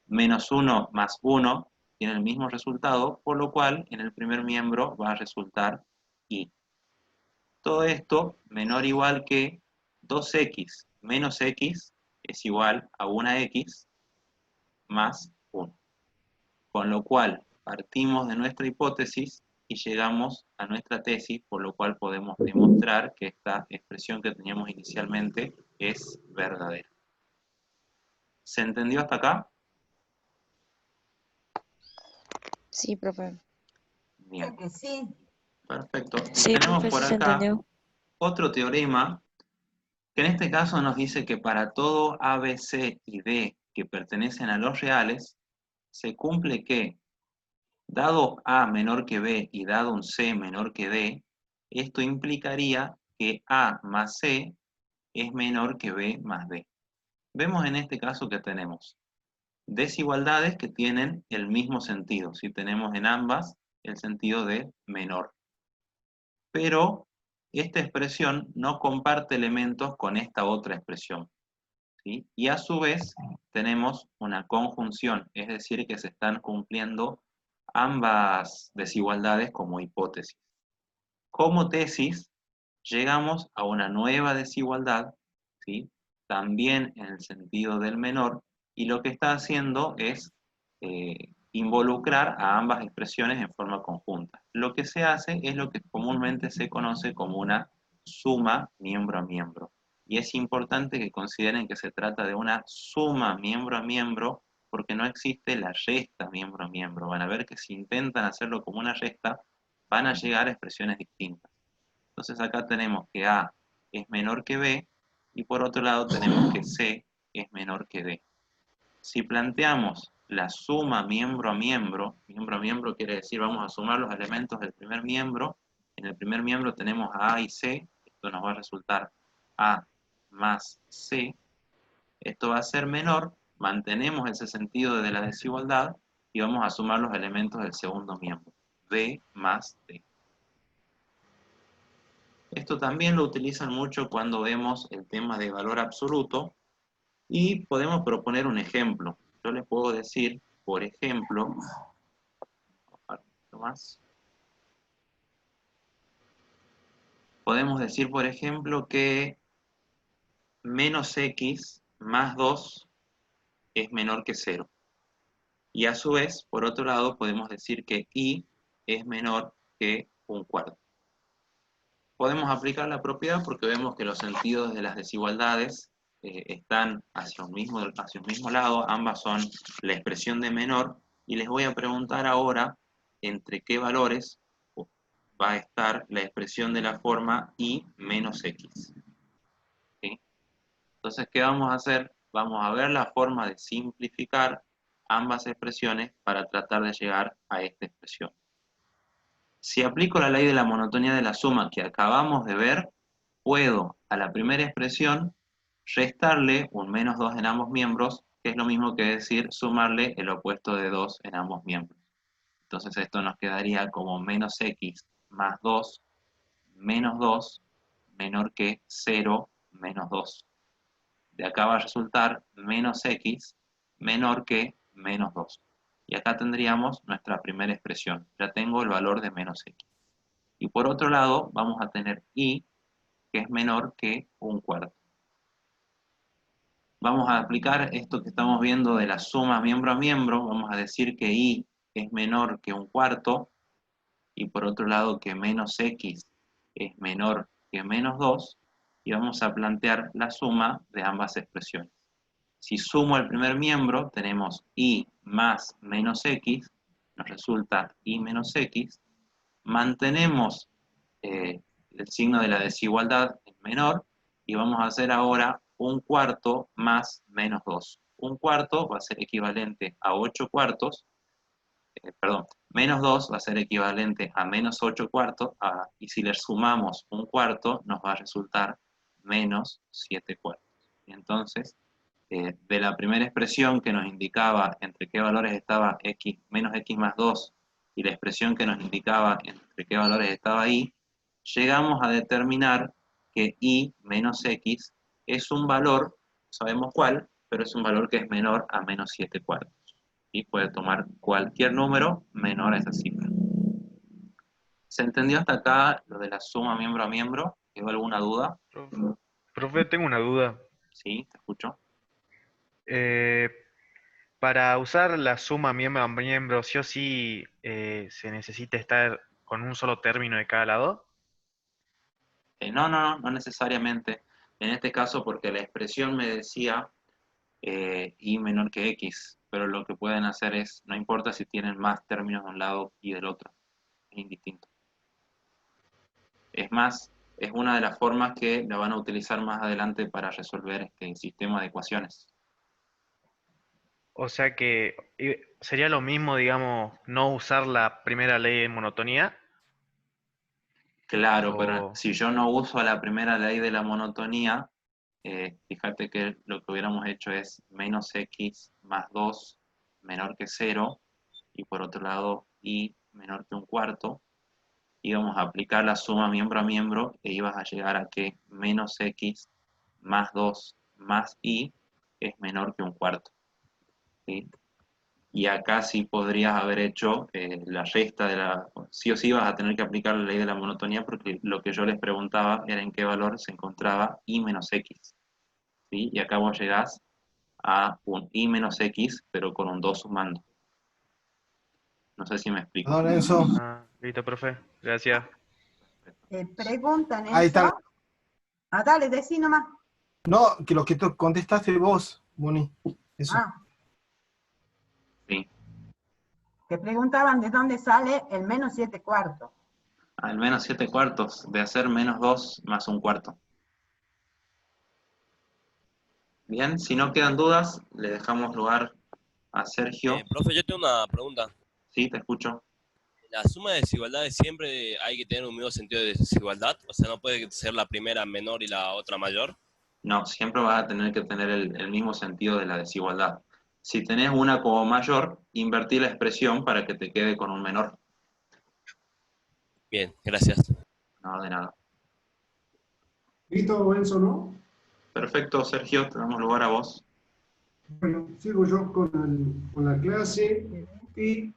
Menos 1 más 1 tiene el mismo resultado, por lo cual en el primer miembro va a resultar y. Todo esto menor o igual que 2x menos x es igual a 1x más 1. Con lo cual partimos de nuestra hipótesis y llegamos a nuestra tesis, por lo cual podemos demostrar que esta expresión que teníamos inicialmente es verdadera. ¿Se entendió hasta acá? Sí, profe. Bien. Que sí. Perfecto. Sí, Tenemos profe, por sí se acá entendió. otro teorema que en este caso nos dice que para todo A, B, C y D que pertenecen a los reales, se cumple que, dado A menor que B y dado un C menor que D, esto implicaría que A más C es menor que B más D. Vemos en este caso que tenemos desigualdades que tienen el mismo sentido. Si tenemos en ambas el sentido de menor. Pero esta expresión no comparte elementos con esta otra expresión, ¿sí? Y a su vez tenemos una conjunción, es decir, que se están cumpliendo ambas desigualdades como hipótesis. Como tesis, llegamos a una nueva desigualdad, ¿sí? También en el sentido del menor, y lo que está haciendo es involucrar a ambas expresiones en forma conjunta. Lo que se hace es lo que comúnmente se conoce como una suma miembro a miembro. Y es importante que consideren que se trata de una suma miembro a miembro, porque no existe la resta miembro a miembro. Van a ver que si intentan hacerlo como una resta, van a llegar a expresiones distintas. Entonces acá tenemos que A es menor que B, y por otro lado tenemos que C es menor que D. Si planteamos la suma miembro a miembro quiere decir vamos a sumar los elementos del primer miembro. En el primer miembro tenemos a A y C, esto nos va a resultar A más C. Esto va a ser menor, mantenemos ese sentido de la desigualdad y vamos a sumar los elementos del segundo miembro, B más D. Esto también lo utilizan mucho cuando vemos el tema de valor absoluto y podemos proponer un ejemplo. Yo les puedo decir, por ejemplo, podemos decir, por ejemplo, que menos x más 2 es menor que 0. Y a su vez, por otro lado, podemos decir que y es menor que un cuarto. Podemos aplicar la propiedad porque vemos que los sentidos de las desigualdades están hacia un mismo lado, ambas son la expresión de menor, y les voy a preguntar ahora entre qué valores va a estar la expresión de la forma y menos x. ¿Sí? Entonces, ¿qué vamos a hacer? Vamos a ver la forma de simplificar ambas expresiones para tratar de llegar a esta expresión. Si aplico la ley de la monotonía de la suma que acabamos de ver, puedo a la primera expresión restarle un menos 2 en ambos miembros, que es lo mismo que decir sumarle el opuesto de 2 en ambos miembros. Entonces esto nos quedaría como menos x más 2, menos 2, menor que 0, menos 2. De acá va a resultar menos x menor que menos 2. Y acá tendríamos nuestra primera expresión. Ya tengo el valor de menos x. Y por otro lado, vamos a tener y, que es menor que un cuarto. Vamos a aplicar esto que estamos viendo de la suma miembro a miembro. Vamos a decir que y es menor que un cuarto. Y por otro lado, que menos x es menor que menos 2. Y vamos a plantear la suma de ambas expresiones. Si sumo el primer miembro, tenemos y más menos x, nos resulta y menos x. Mantenemos el signo de la desigualdad en menor, y vamos a hacer ahora un cuarto más menos 2. Un cuarto va a ser equivalente a 8 cuartos, menos 2 va a ser equivalente a menos 8 cuartos, y si le sumamos un cuarto, nos va a resultar menos 7 cuartos. Y entonces, de la primera expresión que nos indicaba entre qué valores estaba x, menos x más 2, y la expresión que nos indicaba entre qué valores estaba y, llegamos a determinar que y menos x es un valor, no sabemos cuál, pero es un valor que es menor a menos 7 cuartos. Y puede tomar cualquier número menor a esa cifra. ¿Se entendió hasta acá lo de la suma miembro a miembro? ¿Quedó alguna duda? Profe, tengo una duda. Sí, te escucho. Para usar la suma miembro a miembro, ¿sí o sí se necesita estar con un solo término de cada lado? No necesariamente. En este caso, porque la expresión me decía y menor que x, pero lo que pueden hacer es, no importa si tienen más términos de un lado y del otro, es indistinto. Es más, es una de las formas que la van a utilizar más adelante para resolver este sistema de ecuaciones. O sea que sería lo mismo, digamos, no usar la primera ley de monotonía. Claro, pero si yo no uso la primera ley de la monotonía, fíjate que lo que hubiéramos hecho es menos x más 2 menor que 0, y por otro lado y menor que un cuarto. Íbamos a aplicar la suma miembro a miembro e ibas a llegar a que menos x más 2 más y es menor que un cuarto. ¿Sí? Y acá sí podrías haber hecho la resta de la... Sí o sí vas a tener que aplicar la ley de la monotonía, porque lo que yo les preguntaba era en qué valor se encontraba y menos x. ¿Sí? Y acá vos llegás a un y menos x, pero con un 2 sumando. No sé si me explico. Perdón, Enzo. Listo, profe. Gracias. Preguntan Ahí eso. está. Dale, decí nomás. No, que lo que tú contestaste vos, Moni. Eso. Sí. Que preguntaban de dónde sale el menos 7 cuartos. Al menos 7 cuartos de hacer menos 2 más un cuarto. Bien, si no quedan dudas, le dejamos lugar a Sergio. Profe, yo tengo una pregunta. Sí, te escucho. ¿La suma de desigualdades siempre hay que tener un mismo sentido de desigualdad? O sea, ¿no puede ser la primera menor y la otra mayor? No, siempre vas a tener que tener el mismo sentido de la desigualdad. Si tenés una como mayor, invertí la expresión para que te quede con un menor. Bien, gracias. No, de nada. ¿Listo, Enzo, no? Perfecto, Sergio, te damos lugar a vos. Bueno, sigo yo con la clase y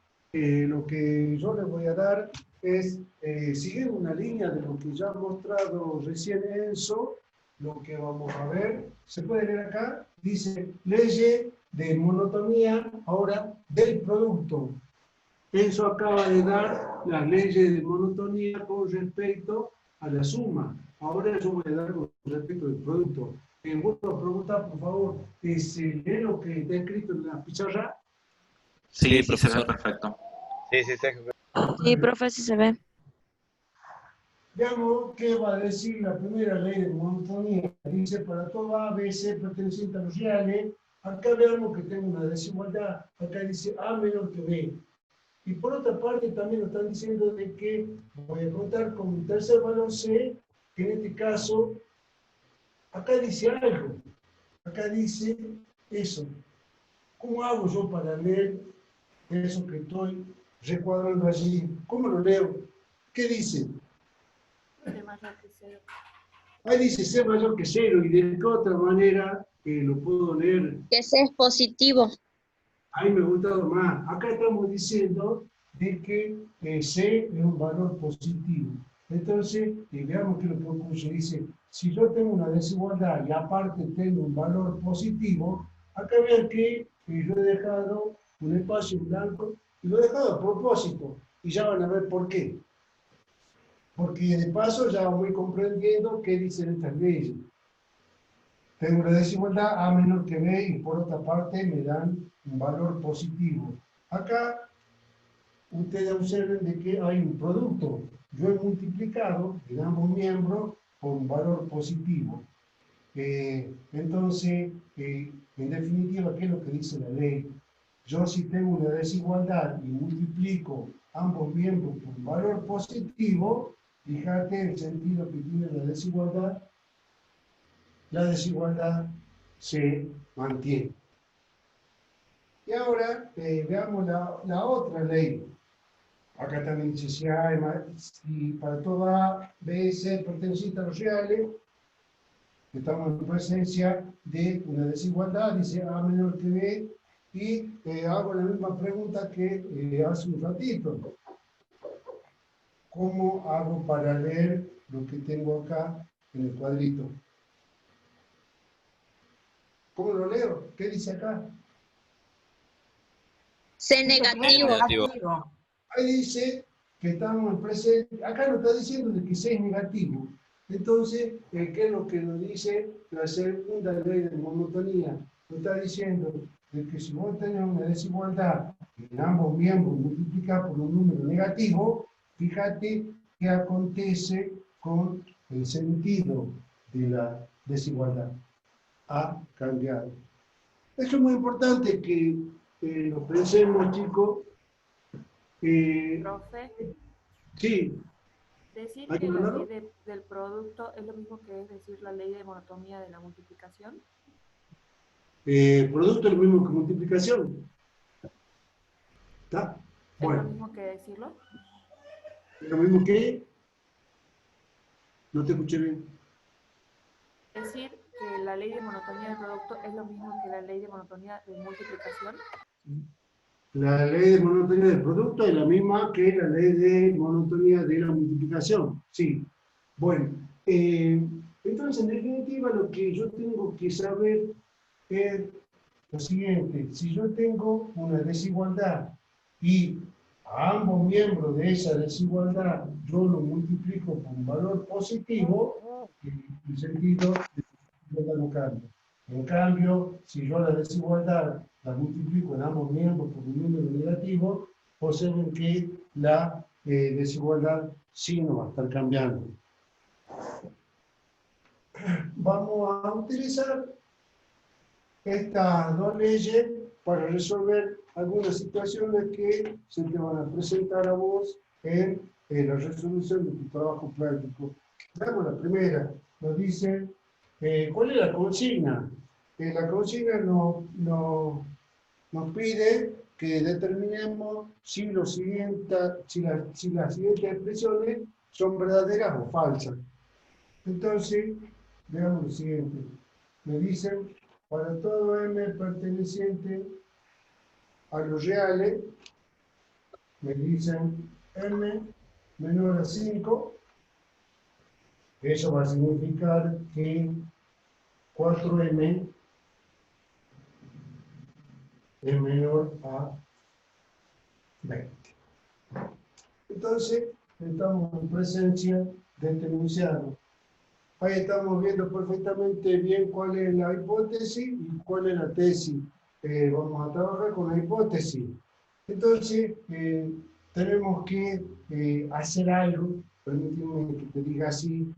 lo que yo les voy a dar es seguir una línea de lo que ya ha mostrado recién Enzo. Lo que vamos a ver, se puede leer acá, dice ley de monotonía ahora del producto. Enzo acaba de dar las leyes de monotonía con respecto a la suma. Ahora yo voy a dar con respecto al producto. Vuelvo a preguntar, por favor, ¿se lee lo que está escrito en la pizarra? Sí, profesor. Se ve perfecto. Sí, sí, sí. Sí, profe, sí se ve. Veamos qué va a decir la primera ley de monotonía. Dice, para todo A, B, C perteneciente a los reales, acá veamos que tengo una desigualdad. Acá dice A menor que B. Y por otra parte también nos están diciendo de que voy a contar con un tercer valor C, que en este caso, acá dice algo. Acá dice eso. ¿Cómo hago yo para leer eso que estoy recuadrando allí? ¿Cómo lo leo? ¿Qué dice? C mayor que 0. Ahí dice C mayor que 0, y de qué otra manera lo puedo leer. Que C es positivo. Ahí me ha gustado más. Acá estamos diciendo de que C es un valor positivo. Entonces, veamos qué es lo que ocurre. Dice, si yo tengo una desigualdad y aparte tengo un valor positivo, acá vean que yo he dejado un espacio en blanco y lo he dejado a propósito. Y ya van a ver por qué. Porque de paso ya voy comprendiendo qué dicen estas leyes. Tengo una desigualdad A menor que B y por otra parte me dan un valor positivo. Acá ustedes observen de que hay un producto. Yo he multiplicado en ambos miembros por un valor positivo. Entonces, en definitiva, ¿qué es lo que dice la ley? Yo si tengo una desigualdad y multiplico ambos miembros por un valor positivo, fíjate el sentido que tiene la desigualdad se mantiene. Y ahora veamos la otra ley. Acá también dice si para toda B, C perteneciente a los reales, estamos en presencia de una desigualdad, dice A menor que B, y hago la misma pregunta que hace un ratito. ¿Cómo hago para leer lo que tengo acá en el cuadrito? ¿Cómo lo leo? ¿Qué dice acá? C negativo. Ahí dice que estamos en presente. Acá nos está diciendo de que C es negativo. Entonces, ¿qué es lo que nos dice la segunda ley de monotonía? Nos está diciendo de que si vos tenés una desigualdad en ambos miembros multiplicada por un número negativo, fíjate qué acontece con el sentido de la desigualdad. Ha cambiado. Eso es muy importante que lo pensemos, chicos. Profe. Sí. Decir ¿Hay que un la ganador? ley del producto es lo mismo que es decir la ley de monotomía de la multiplicación. Producto es lo mismo que multiplicación. ¿Está? ¿Es lo Bueno, mismo que decirlo? es lo mismo que... No te escuché bien. Decir que la ley de monotonía del producto es lo mismo que la ley de monotonía de multiplicación. La ley de monotonía del producto es la misma que la ley de monotonía de la multiplicación. Sí. Bueno, entonces en definitiva lo que yo tengo que saber es lo siguiente. Si yo tengo una desigualdad y a ambos miembros de esa desigualdad yo lo multiplico por un valor positivo, en el sentido de que no cambia. En cambio, si yo la desigualdad la multiplico en ambos miembros por un número negativo, observen que la desigualdad sí no va a estar cambiando. Vamos a utilizar estas dos leyes para resolver algunas situaciones que se te van a presentar a vos en la resolución de tu trabajo práctico. Veamos la primera. Nos dice, ¿cuál es la consigna? La consigna nos pide que determinemos si las siguientes expresiones son verdaderas o falsas. Entonces, veamos lo siguiente. Me dicen, para todo m perteneciente a los reales, me dicen m menor a 5, eso va a significar que 4m es menor a 20. Entonces, estamos en presencia de este enunciado. Ahí estamos viendo perfectamente bien cuál es la hipótesis y cuál es la tesis. Vamos a trabajar con la hipótesis. Entonces, tenemos que hacer algo, permíteme que te diga así,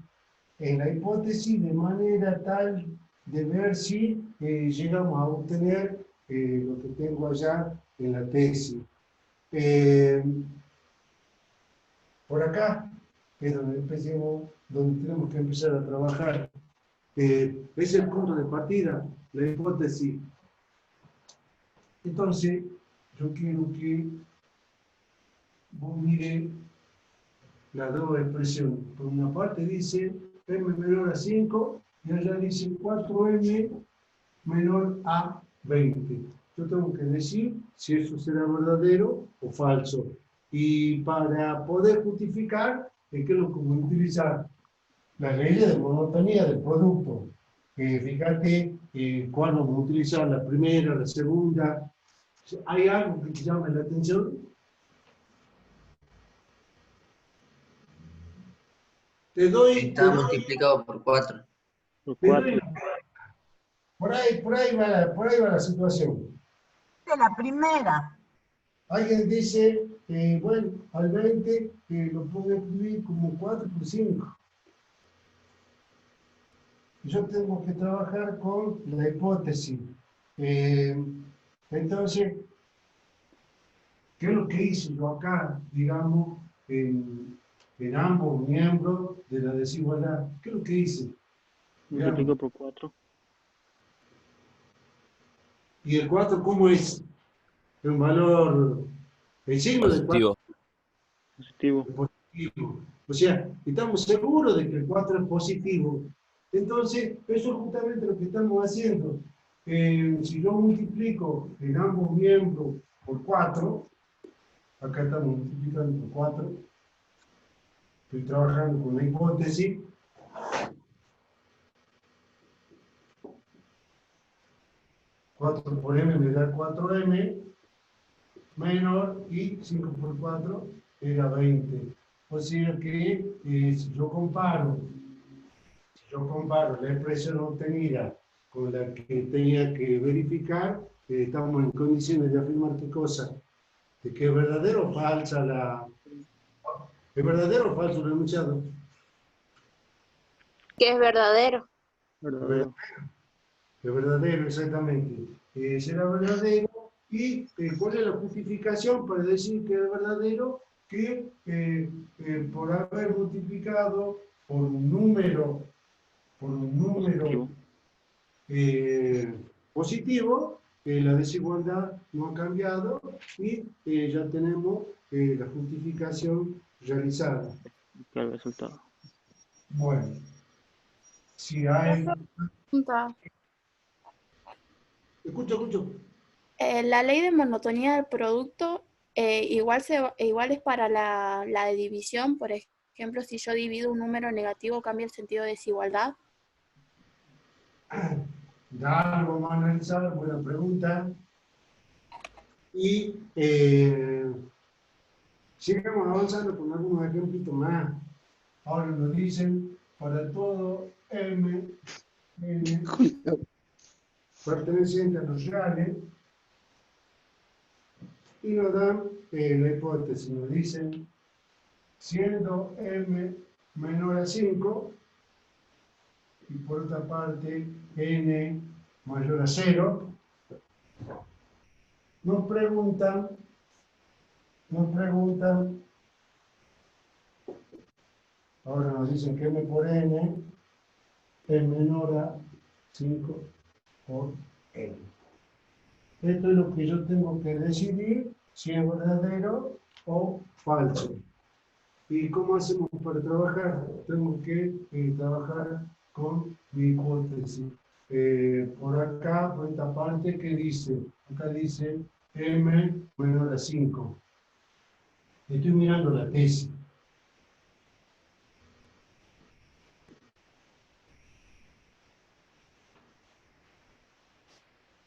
en la hipótesis de manera tal de ver si llegamos a obtener lo que tengo allá en la tesis. Por acá es donde tenemos que empezar a trabajar. Es el punto de partida, la hipótesis. Entonces, yo quiero que vos mires las dos expresiones. Por una parte dice m menor a 5 y allá dice 4m menor a 20. Yo tengo que decir si eso será verdadero o falso. Y para poder justificar, ¿qué es lo que voy a utilizar? La ley de monotonía del producto. Fíjate cuál vamos a utilizar, la primera, la segunda. ¿Hay algo que te llame la atención? Está multiplicado por 4. Por ahí va la situación. De la primera. Alguien dice, bueno, al 20 lo puedo escribir como 4 por 5. Yo tengo que trabajar con la hipótesis. Entonces, ¿qué es lo que hice yo acá, digamos, en ambos miembros de la desigualdad? ¿Qué es lo que hice? Multiplico por 4. ¿Y el 4 cómo es? Es un valor, el signo del 4 Positivo. es positivo. O sea, estamos seguros de que el 4 es positivo. Entonces, eso es justamente lo que estamos haciendo. Si yo multiplico en ambos miembros por 4, acá estamos multiplicando por 4, estoy trabajando con la hipótesis. Por m me da 4m menor y 5 por 4 era 20. O sea que si yo comparo la expresión obtenida con la que tenía que verificar, estamos en condiciones de afirmar qué cosa, de que es verdadero o falsa la... ¿Es verdadero o falso el enunciado? Que es verdadero. Verdadero. Es verdadero, exactamente. Será verdadero. ¿Y cuál es la justificación para decir que es verdadero? que por haber multiplicado por un número positivo, la desigualdad no ha cambiado y ya tenemos la justificación realizada. El resultado. Bueno, si hay... Escucho. La ley de monotonía del producto igual es para la de división. Por ejemplo, si yo divido un número negativo, ¿cambia el sentido de desigualdad? Ya lo vamos a analizar, buena pregunta. Y sigamos avanzando con algunos ejemplitos más. Ahora nos dicen, para todo M, N, perteneciente a los reales, y nos dan la hipótesis, nos dicen, siendo M menor a 5, y por otra parte N mayor a 0, nos preguntan, ahora nos dicen que M por N es menor a 5 por N. Esto es lo que yo tengo que decidir si es verdadero o falso. ¿Y cómo hacemos para trabajar? Tengo que trabajar con mi hipótesis. Por acá, por esta parte, ¿qué dice? Acá dice M menor a 5. Estoy mirando la tesis.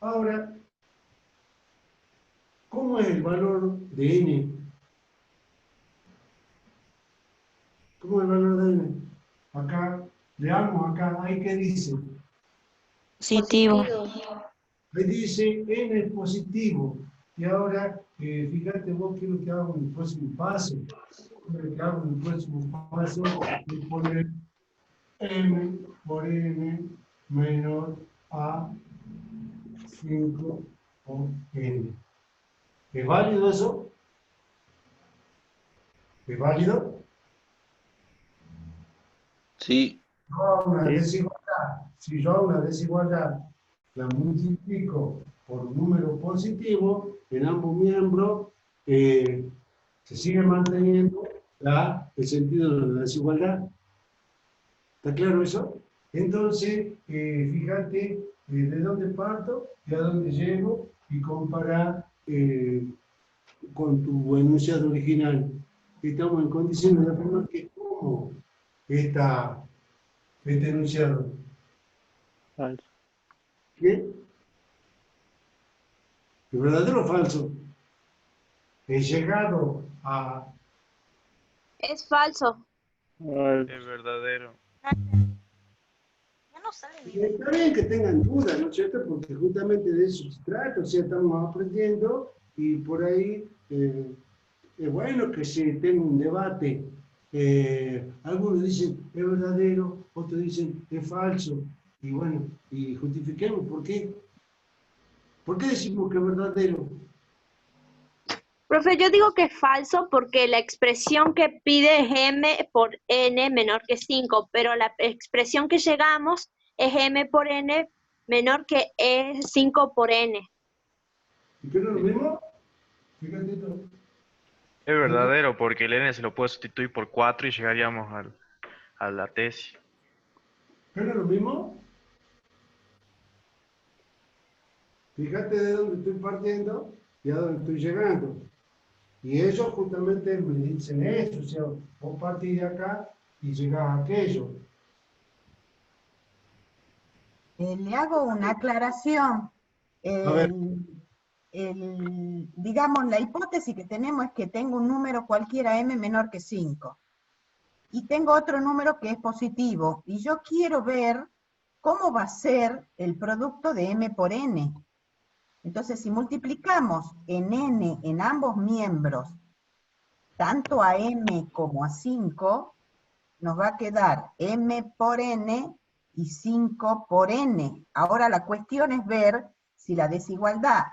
Ahora, ¿cómo es el valor de N? ¿Cómo es el valor de N? Acá, leamos acá, ahí qué dice. Positivo. Ahí dice N es positivo. Y ahora, fíjate vos qué es lo que hago en el próximo paso. Lo que hago en el próximo paso es poner M por N menor a 5 por N. ¿Es válido eso? ¿Es válido? Sí. Si yo a una desigualdad la multiplico por un número positivo, en ambos miembros se sigue manteniendo el sentido de la desigualdad. ¿Está claro eso? Entonces, fíjate de dónde parto y a dónde llego y comparar con tu enunciado original. Estamos en condiciones de afirmar que como este enunciado. Falso. ¿Qué? ¿Es verdadero o falso? He llegado a... Es falso. Es verdadero. Ya no sale bien. Está bien que tengan dudas, ¿no es cierto? Porque justamente de eso se trata, o sea, estamos aprendiendo y por ahí es bueno que se tenga un debate. Algunos dicen es verdadero, otros dicen es falso. Y bueno, y justifiquemos por qué. ¿Por qué decimos que es verdadero? Profe, yo digo que es falso porque la expresión que pide es M por N menor que 5, pero la expresión que llegamos es M por N menor que 5 por N. ¿Y qué no es lo mismo? Fíjate esto. Es verdadero, porque el n se lo puede sustituir por 4 y llegaríamos a la tesis. ¿Qué no es lo mismo? Fíjate de dónde estoy partiendo y a dónde estoy llegando. Y ellos justamente me dicen eso, o sea, vos partís de acá y llegás a aquello. Le hago una aclaración. A ver. Digamos, la hipótesis que tenemos es que tengo un número cualquiera m menor que 5. Y tengo otro número que es positivo. Y yo quiero ver cómo va a ser el producto de m por n. Entonces, si multiplicamos en n en ambos miembros, tanto a m como a 5, nos va a quedar m por n y 5 por n. Ahora la cuestión es ver si la desigualdad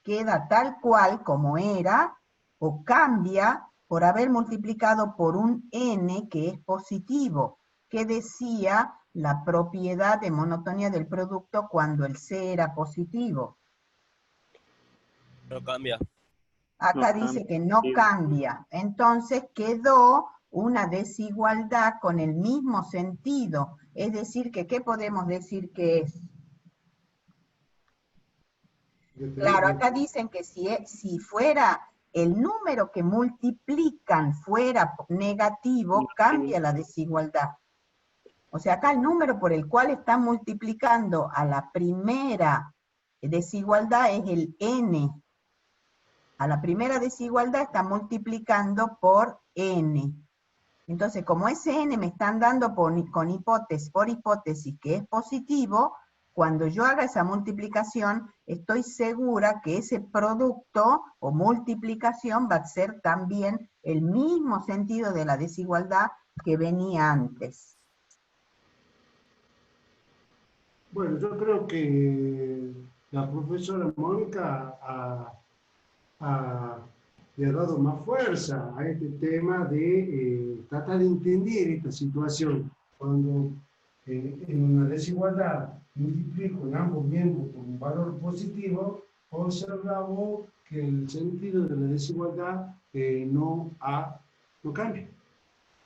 queda tal cual como era o cambia por haber multiplicado por un n que es positivo, que decía la propiedad de monotonía del producto cuando el C era positivo. No cambia. Acá No dice cambia. que no Sí. cambia. Entonces quedó una desigualdad con el mismo sentido. Es decir, que ¿qué podemos decir que es? Claro, acá dicen que si fuera el número que multiplican fuera negativo, cambia la desigualdad. O sea, acá el número por el cual están multiplicando a la primera desigualdad es el n. A la primera desigualdad está multiplicando por n. Entonces, como ese n me están dando por hipótesis que es positivo, cuando yo haga esa multiplicación, estoy segura que ese producto o multiplicación va a ser también el mismo sentido de la desigualdad que venía antes. Bueno, yo creo que la profesora Mónica le ha dado más fuerza a este tema de tratar de entender esta situación. Cuando en una desigualdad multiplico en ambos miembros con un valor positivo, observamos que el sentido de la desigualdad no cambia.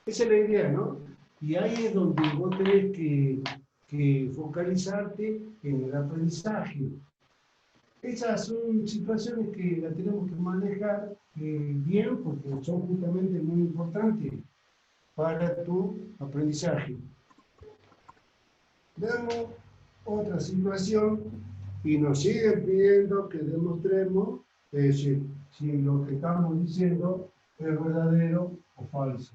Esa es la idea, ¿no? Y ahí es donde vos tenés que focalizarte en el aprendizaje. Esas son situaciones que las tenemos que manejar bien porque son justamente muy importantes para tu aprendizaje. Veamos otra situación y nos siguen pidiendo que demostremos si lo que estamos diciendo es verdadero o falso.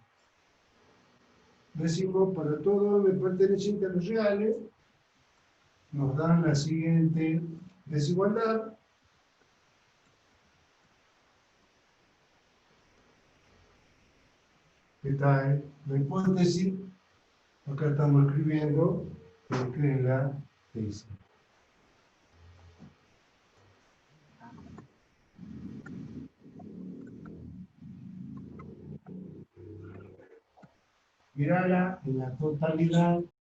Decimos, para todo m perteneciente a los reales, nos dan la siguiente desigualdad. Esta es la hipótesis. Acá estamos escribiendo lo que es la tesis. Mírala en la totalidad